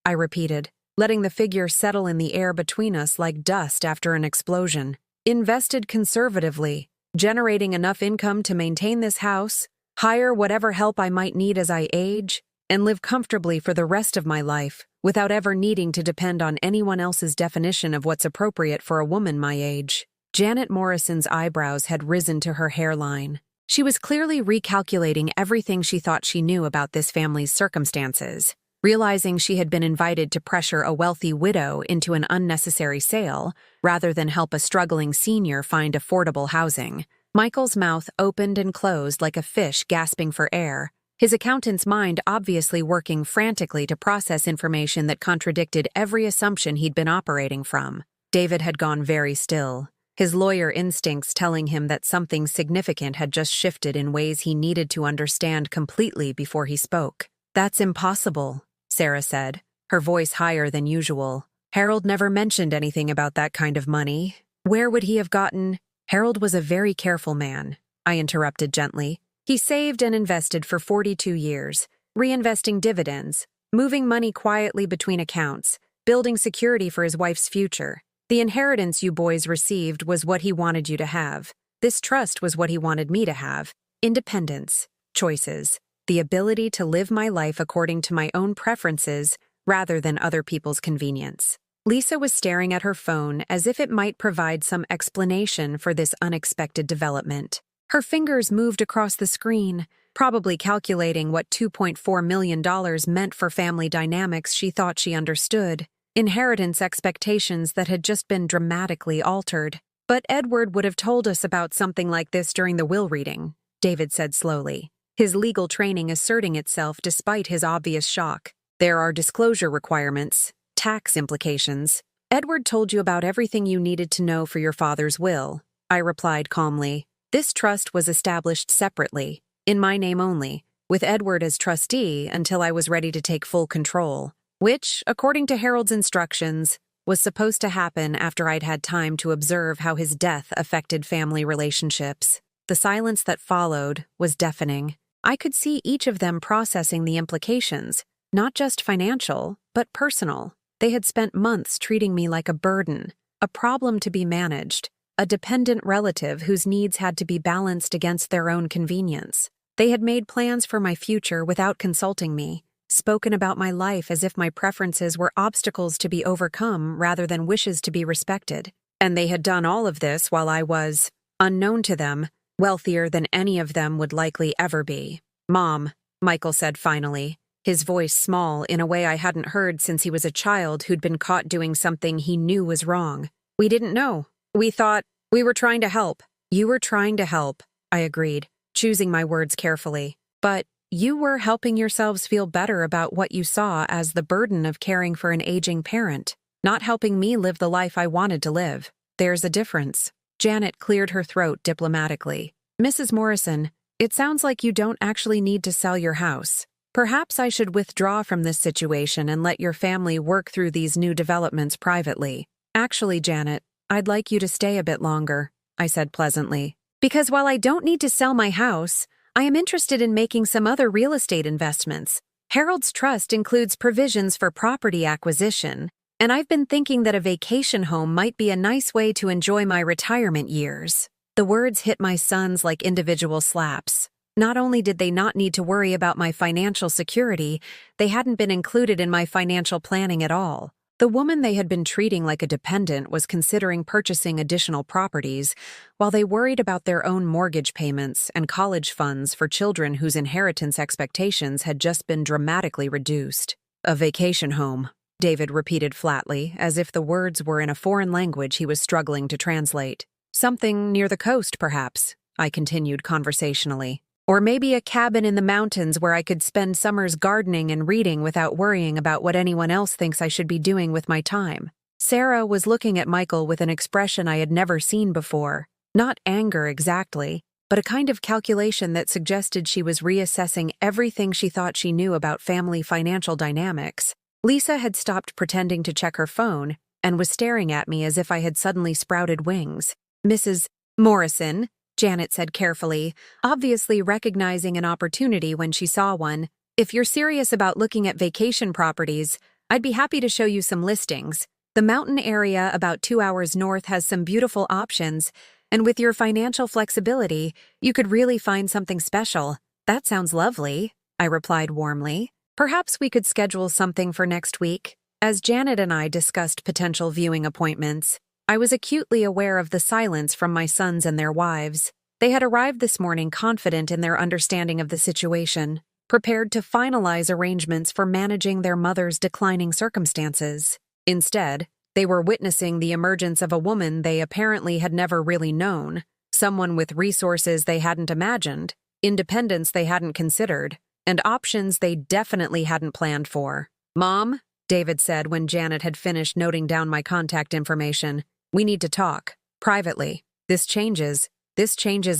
I repeated, letting the figure settle in the air between us like dust after an explosion. "Invested conservatively, generating enough income to maintain this house, hire whatever help I might need as I age, and live comfortably for the rest of my life, without ever needing to depend on anyone else's definition of what's appropriate for a woman my age." Janet Morrison's eyebrows had risen to her hairline. She was clearly recalculating everything she thought she knew about this family's circumstances. Realizing she had been invited to pressure a wealthy widow into an unnecessary sale, rather than help a struggling senior find affordable housing, Michael's mouth opened and closed like a fish gasping for air, his accountant's mind obviously working frantically to process information that contradicted every assumption he'd been operating from. David had gone very still, his lawyer instincts telling him that something significant had just shifted in ways he needed to understand completely before he spoke. "That's impossible," Sarah said, her voice higher than usual. "Harold never mentioned anything about that kind of money. Where would he have gotten—" "Harold was a very careful man," I interrupted gently. "He saved and invested for 42 years, reinvesting dividends, moving money quietly between accounts, building security for his wife's future. The inheritance you boys received was what he wanted you to have. This trust was what he wanted me to have. Independence, choices, the ability to live my life according to my own preferences rather than other people's convenience." Lisa was staring at her phone as if it might provide some explanation for this unexpected development. Her fingers moved across the screen, probably calculating what $2.4 million meant for family dynamics she thought she understood, inheritance expectations that had just been dramatically altered. "But Edward would have told us about something like this during the will reading," David said slowly, his legal training asserting itself despite his obvious shock. "There are disclosure requirements, tax implications. Edward told you about everything you needed to know for your father's will," I replied calmly. "This trust was established separately, in my name only, with Edward as trustee until I was ready to take full control, which, according to Harold's instructions, was supposed to happen after I'd had time to observe how his death affected family relationships." The silence that followed was deafening. I could see each of them processing the implications, not just financial, but personal. They had spent months treating me like a burden, a problem to be managed, a dependent relative whose needs had to be balanced against their own convenience. They had made plans for my future without consulting me, spoken about my life as if my preferences were obstacles to be overcome rather than wishes to be respected. And they had done all of this while I was, unknown to them, wealthier than any of them would likely ever be. "Mom," Michael said finally, his voice small in a way I hadn't heard since he was a child who'd been caught doing something he knew was wrong. "We didn't know. We thought we were trying to help." "You were trying to help," I agreed, choosing my words carefully. "But you were helping yourselves feel better about what you saw as the burden of caring for an aging parent, not helping me live the life I wanted to live. There's a difference." Janet cleared her throat diplomatically. "Mrs. Morrison, it sounds like you don't actually need to sell your house. Perhaps I should withdraw from this situation and let your family work through these new developments privately." "Actually, Janet, I'd like you to stay a bit longer," I said pleasantly. "Because while I don't need to sell my house, I am interested in making some other real estate investments. Harold's Trust includes provisions for property acquisition, and I've been thinking that a vacation home might be a nice way to enjoy my retirement years." The words hit my sons like individual slaps. Not only did they not need to worry about my financial security, they hadn't been included in my financial planning at all. The woman they had been treating like a dependent was considering purchasing additional properties, while they worried about their own mortgage payments and college funds for children whose inheritance expectations had just been dramatically reduced. "A vacation home," David repeated flatly, as if the words were in a foreign language he was struggling to translate. "Something near the coast, perhaps," I continued conversationally. "Or maybe a cabin in the mountains where I could spend summers gardening and reading without worrying about what anyone else thinks I should be doing with my time." Sarah was looking at Michael with an expression I had never seen before. Not anger exactly, but a kind of calculation that suggested she was reassessing everything she thought she knew about family financial dynamics. Lisa had stopped pretending to check her phone and was staring at me as if I had suddenly sprouted wings. "Mrs. Morrison," Janet said carefully, obviously recognizing an opportunity when she saw one, "if you're serious about looking at vacation properties, I'd be happy to show you some listings. The mountain area about 2 hours north has some beautiful options, and with your financial flexibility, you could really find something special." "That sounds lovely," I replied warmly. "Perhaps we could schedule something for next week." As Janet and I discussed potential viewing appointments, I was acutely aware of the silence from my sons and their wives. They had arrived this morning confident in their understanding of the situation, prepared to finalize arrangements for managing their mother's declining circumstances. Instead, they were witnessing the emergence of a woman they apparently had never really known, someone with resources they hadn't imagined, independence they hadn't considered, and options they definitely hadn't planned for. "Mom," David said when Janet had finished noting down my contact information, "we need to talk. Privately. This changes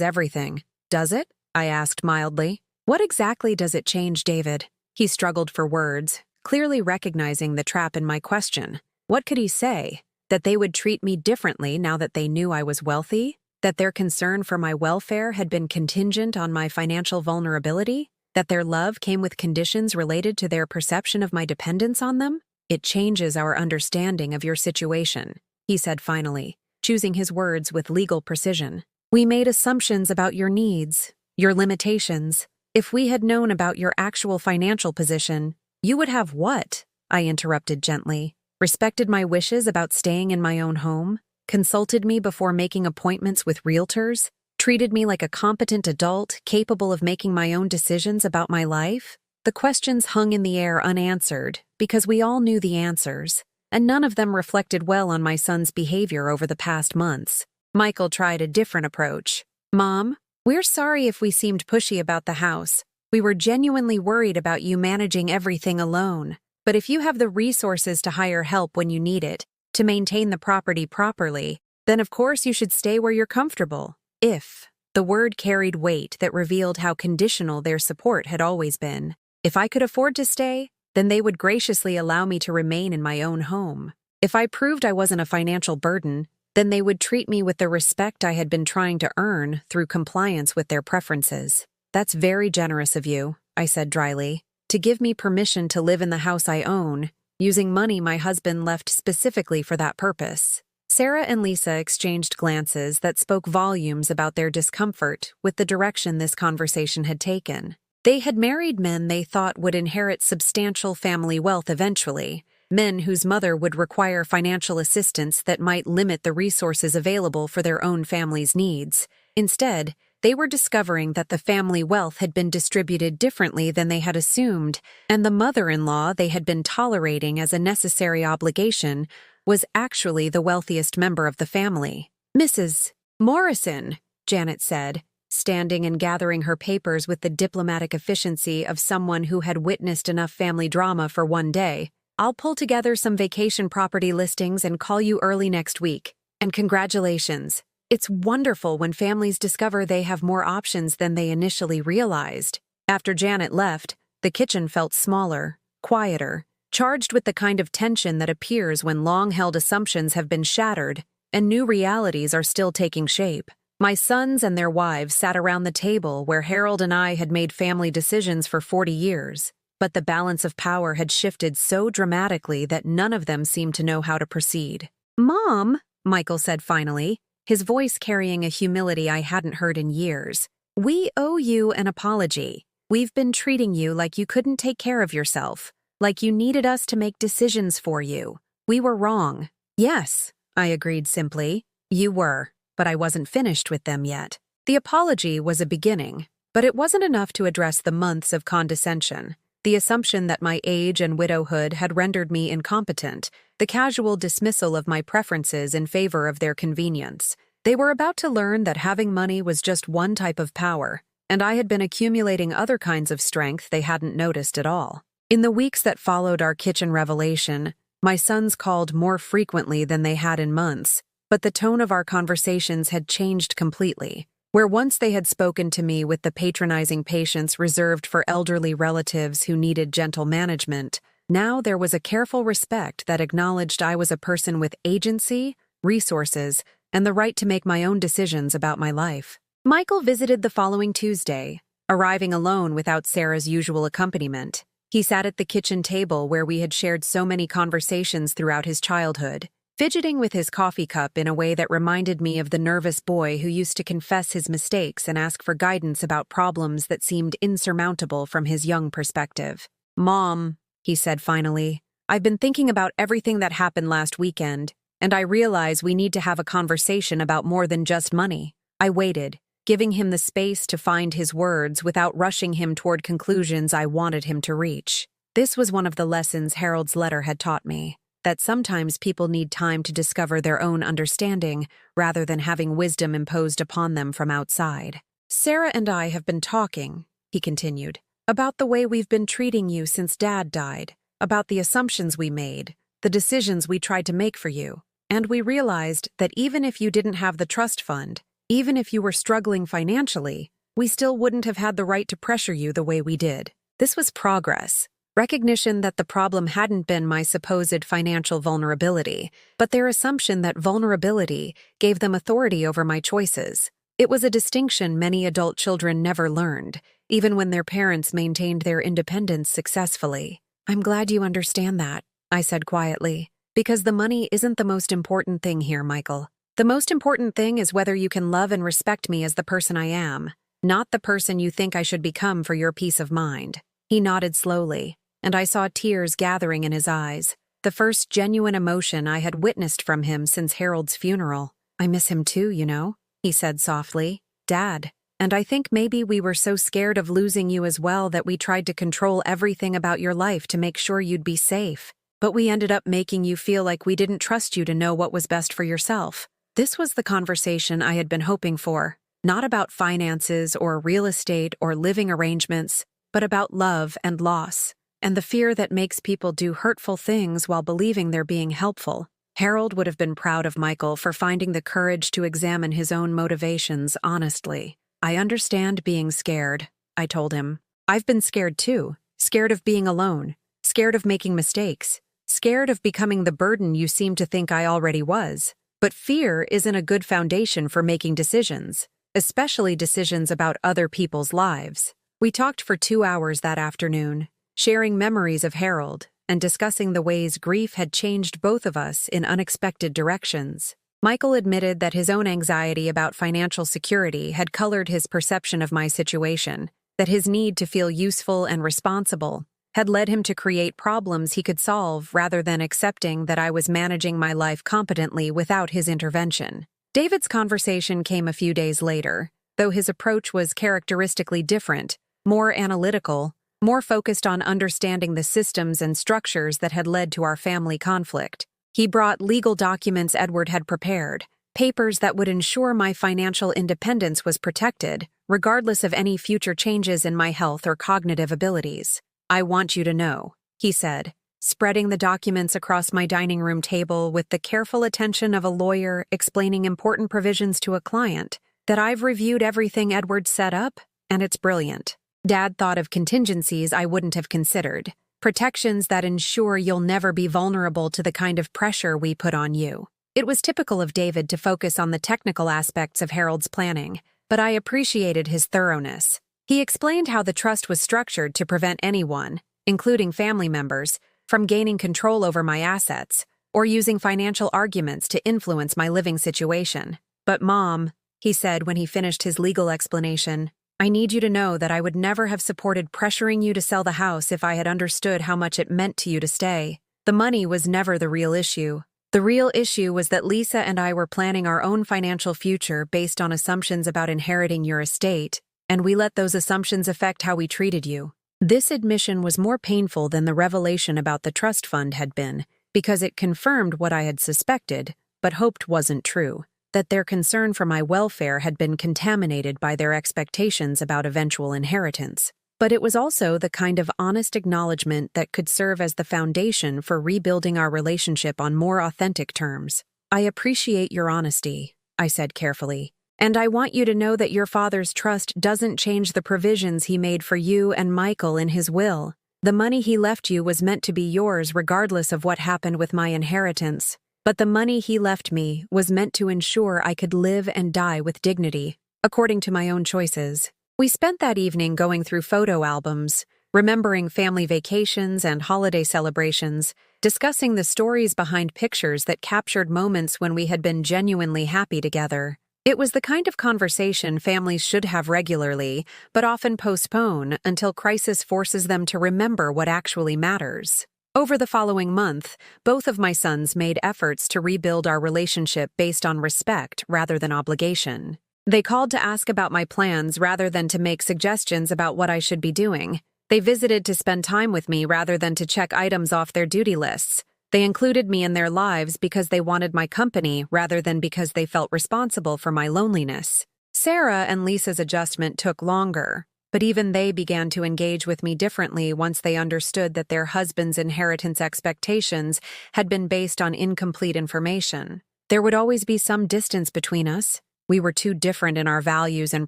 everything." "Does it?" I asked mildly. "What exactly does it change, David?" He struggled for words, clearly recognizing the trap in my question. What could he say? That they would treat me differently now that they knew I was wealthy? That their concern for my welfare had been contingent on my financial vulnerability? That their love came with conditions related to their perception of my dependence on them? "It changes our understanding of your situation," he said finally, choosing his words with legal precision. "We made assumptions about your needs, your limitations. If we had known about your actual financial position, you would have what?" I interrupted gently. "Respected my wishes about staying in my own home, consulted me before making appointments with realtors, treated me like a competent adult capable of making my own decisions about my life?" The questions hung in the air unanswered because we all knew the answers, and none of them reflected well on my son's behavior over the past months. Michael tried a different approach. "Mom, we're sorry if we seemed pushy about the house. We were genuinely worried about you managing everything alone. But if you have the resources to hire help when you need it, to maintain the property properly, then of course you should stay where you're comfortable." "If." The word carried weight that revealed how conditional their support had always been. If I could afford to stay, then they would graciously allow me to remain in my own home. If I proved I wasn't a financial burden, Then they would treat me with the respect I had been trying to earn through compliance with their preferences. That's very generous of you, I said dryly, to give me permission to live in the house I own, using money my husband left specifically for that purpose. Sarah and Lisa exchanged glances that spoke volumes about their discomfort with the direction this conversation had taken. They had married men they thought would inherit substantial family wealth eventually, men whose mother would require financial assistance that might limit the resources available for their own family's needs. Instead, they were discovering that the family wealth had been distributed differently than they had assumed, and the mother-in-law they had been tolerating as a necessary obligation was actually the wealthiest member of the family. "Mrs. Morrison," Janet said, standing and gathering her papers with the diplomatic efficiency of someone who had witnessed enough family drama for one day. "I'll pull together some vacation property listings and call you early next week. And congratulations. It's wonderful when families discover they have more options than they initially realized." After Janet left, the kitchen felt smaller, quieter, charged with the kind of tension that appears when long-held assumptions have been shattered and new realities are still taking shape. My sons and their wives sat around the table where Harold and I had made family decisions for 40 years. But the balance of power had shifted so dramatically that none of them seemed to know how to proceed. "Mom," Michael said finally, his voice carrying a humility I hadn't heard in years, "we owe you an apology. We've been treating you like you couldn't take care of yourself, like you needed us to make decisions for you. We were wrong." "Yes," I agreed simply. "You were, but I wasn't finished with them yet." The apology was a beginning, but it wasn't enough to address the months of condescension. The assumption that my age and widowhood had rendered me incompetent, the casual dismissal of my preferences in favor of their convenience. They were about to learn that having money was just one type of power, and I had been accumulating other kinds of strength they hadn't noticed at all. In the weeks that followed our kitchen revelation, my sons called more frequently than they had in months, but the tone of our conversations had changed completely. Where once they had spoken to me with the patronizing patience reserved for elderly relatives who needed gentle management, now there was a careful respect that acknowledged I was a person with agency, resources, and the right to make my own decisions about my life. Michael visited the following Tuesday, arriving alone without Sarah's usual accompaniment. He sat at the kitchen table where we had shared so many conversations throughout his childhood, fidgeting with his coffee cup in a way that reminded me of the nervous boy who used to confess his mistakes and ask for guidance about problems that seemed insurmountable from his young perspective. "Mom," he said finally, "I've been thinking about everything that happened last weekend, and I realize we need to have a conversation about more than just money." I waited, giving him the space to find his words without rushing him toward conclusions I wanted him to reach. This was one of the lessons Harold's letter had taught me, that sometimes people need time to discover their own understanding rather than having wisdom imposed upon them from outside. "Sarah and I have been talking," he continued, "about the way we've been treating you since Dad died, about the assumptions we made, the decisions we tried to make for you, and we realized that even if you didn't have the trust fund, even if you were struggling financially, we still wouldn't have had the right to pressure you the way we did." This was progress. Recognition that the problem hadn't been my supposed financial vulnerability, but their assumption that vulnerability gave them authority over my choices. It was a distinction many adult children never learned, even when their parents maintained their independence successfully. "I'm glad you understand that," I said quietly, "because the money isn't the most important thing here, Michael. The most important thing is whether you can love and respect me as the person I am, not the person you think I should become for your peace of mind." He nodded slowly, and I saw tears gathering in his eyes, the first genuine emotion I had witnessed from him since Harold's funeral. "I miss him too, you know," he said softly. "Dad. And I think maybe we were so scared of losing you as well that we tried to control everything about your life to make sure you'd be safe. But we ended up making you feel like we didn't trust you to know what was best for yourself." This was the conversation I had been hoping for, not about finances or real estate or living arrangements, but about love and loss, and the fear that makes people do hurtful things while believing they're being helpful. Harold would have been proud of Michael for finding the courage to examine his own motivations honestly. "I understand being scared," I told him. "I've been scared too, scared of being alone, scared of making mistakes, scared of becoming the burden you seem to think I already was. But fear isn't a good foundation for making decisions, especially decisions about other people's lives. We talked for 2 hours that afternoon, sharing memories of Harold and discussing the ways grief had changed both of us in unexpected directions. Michael admitted that his own anxiety about financial security had colored his perception of my situation, that his need to feel useful and responsible had led him to create problems he could solve rather than accepting that I was managing my life competently without his intervention. David's conversation came a few days later, though his approach was characteristically different, more analytical, more focused on understanding the systems and structures that had led to our family conflict. He brought legal documents Edward had prepared, papers that would ensure my financial independence was protected, regardless of any future changes in my health or cognitive abilities. "I want you to know," he said, spreading the documents across my dining room table with the careful attention of a lawyer explaining important provisions to a client, "that I've reviewed everything Edward set up, and it's brilliant. Dad thought of contingencies I wouldn't have considered, protections that ensure you'll never be vulnerable to the kind of pressure we put on you." It was typical of David to focus on the technical aspects of Harold's planning, but I appreciated his thoroughness. He explained how the trust was structured to prevent anyone, including family members, from gaining control over my assets or using financial arguments to influence my living situation. "But Mom," he said when he finished his legal explanation, "I need you to know that I would never have supported pressuring you to sell the house if I had understood how much it meant to you to stay. The money was never the real issue. The real issue was that Lisa and I were planning our own financial future based on assumptions about inheriting your estate, and we let those assumptions affect how we treated you." This admission was more painful than the revelation about the trust fund had been, because it confirmed what I had suspected, but hoped wasn't true, that their concern for my welfare had been contaminated by their expectations about eventual inheritance. But it was also the kind of honest acknowledgement that could serve as the foundation for rebuilding our relationship on more authentic terms. "I appreciate your honesty," I said carefully, "and I want you to know that your father's trust doesn't change the provisions he made for you and Michael in his will. The money he left you was meant to be yours regardless of what happened with my inheritance. But the money he left me was meant to ensure I could live and die with dignity, according to my own choices." We spent that evening going through photo albums, remembering family vacations and holiday celebrations, discussing the stories behind pictures that captured moments when we had been genuinely happy together. It was the kind of conversation families should have regularly, but often postpone until crisis forces them to remember what actually matters. Over the following month, both of my sons made efforts to rebuild our relationship based on respect rather than obligation. They called to ask about my plans rather than to make suggestions about what I should be doing. They visited to spend time with me rather than to check items off their duty lists. They included me in their lives because they wanted my company rather than because they felt responsible for my loneliness. Sarah and Lisa's adjustment took longer, but even they began to engage with me differently once they understood that their husband's inheritance expectations had been based on incomplete information. There would always be some distance between us. We were too different in our values and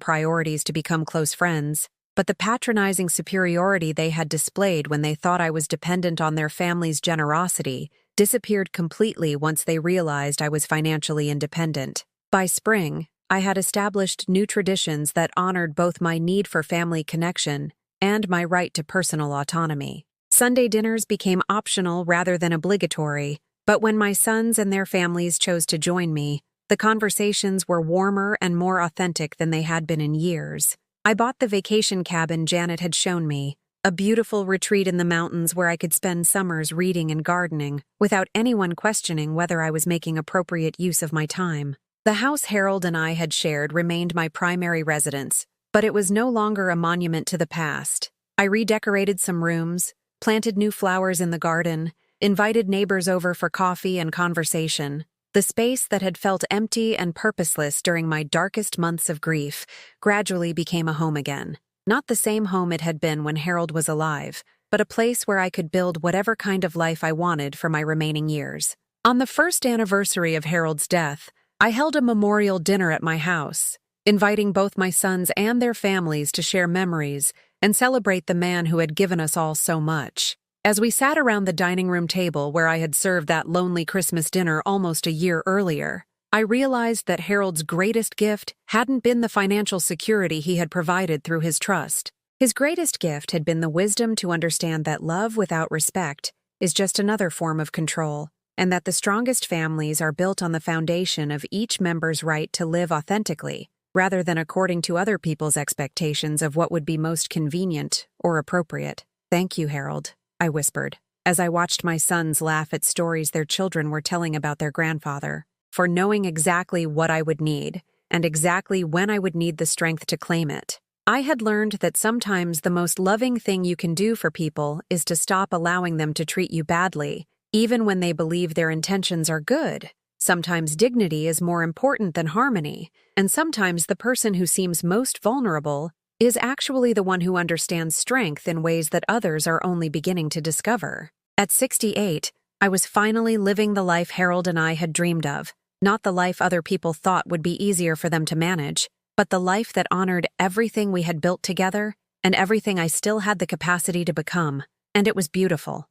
priorities to become close friends, but the patronizing superiority they had displayed when they thought I was dependent on their family's generosity disappeared completely once they realized I was financially independent. By spring, I had established new traditions that honored both my need for family connection and my right to personal autonomy. Sunday dinners became optional rather than obligatory, but when my sons and their families chose to join me, the conversations were warmer and more authentic than they had been in years. I bought the vacation cabin Janet had shown me, a beautiful retreat in the mountains where I could spend summers reading and gardening, without anyone questioning whether I was making appropriate use of my time. The house Harold and I had shared remained my primary residence, but it was no longer a monument to the past. I redecorated some rooms, planted new flowers in the garden, invited neighbors over for coffee and conversation. The space that had felt empty and purposeless during my darkest months of grief gradually became a home again. Not the same home it had been when Harold was alive, but a place where I could build whatever kind of life I wanted for my remaining years. On the first anniversary of Harold's death, I held a memorial dinner at my house, inviting both my sons and their families to share memories and celebrate the man who had given us all so much. As we sat around the dining room table where I had served that lonely Christmas dinner almost a year earlier, I realized that Harold's greatest gift hadn't been the financial security he had provided through his trust. His greatest gift had been the wisdom to understand that love without respect is just another form of control, and that the strongest families are built on the foundation of each member's right to live authentically, rather than according to other people's expectations of what would be most convenient or appropriate. "Thank you, Harold," I whispered, as I watched my sons laugh at stories their children were telling about their grandfather, "for knowing exactly what I would need, and exactly when I would need the strength to claim it." I had learned that sometimes the most loving thing you can do for people is to stop allowing them to treat you badly, even when they believe their intentions are good. Sometimes dignity is more important than harmony, and sometimes the person who seems most vulnerable is actually the one who understands strength in ways that others are only beginning to discover. At 68, I was finally living the life Harold and I had dreamed of, not the life other people thought would be easier for them to manage, but the life that honored everything we had built together and everything I still had the capacity to become, and it was beautiful.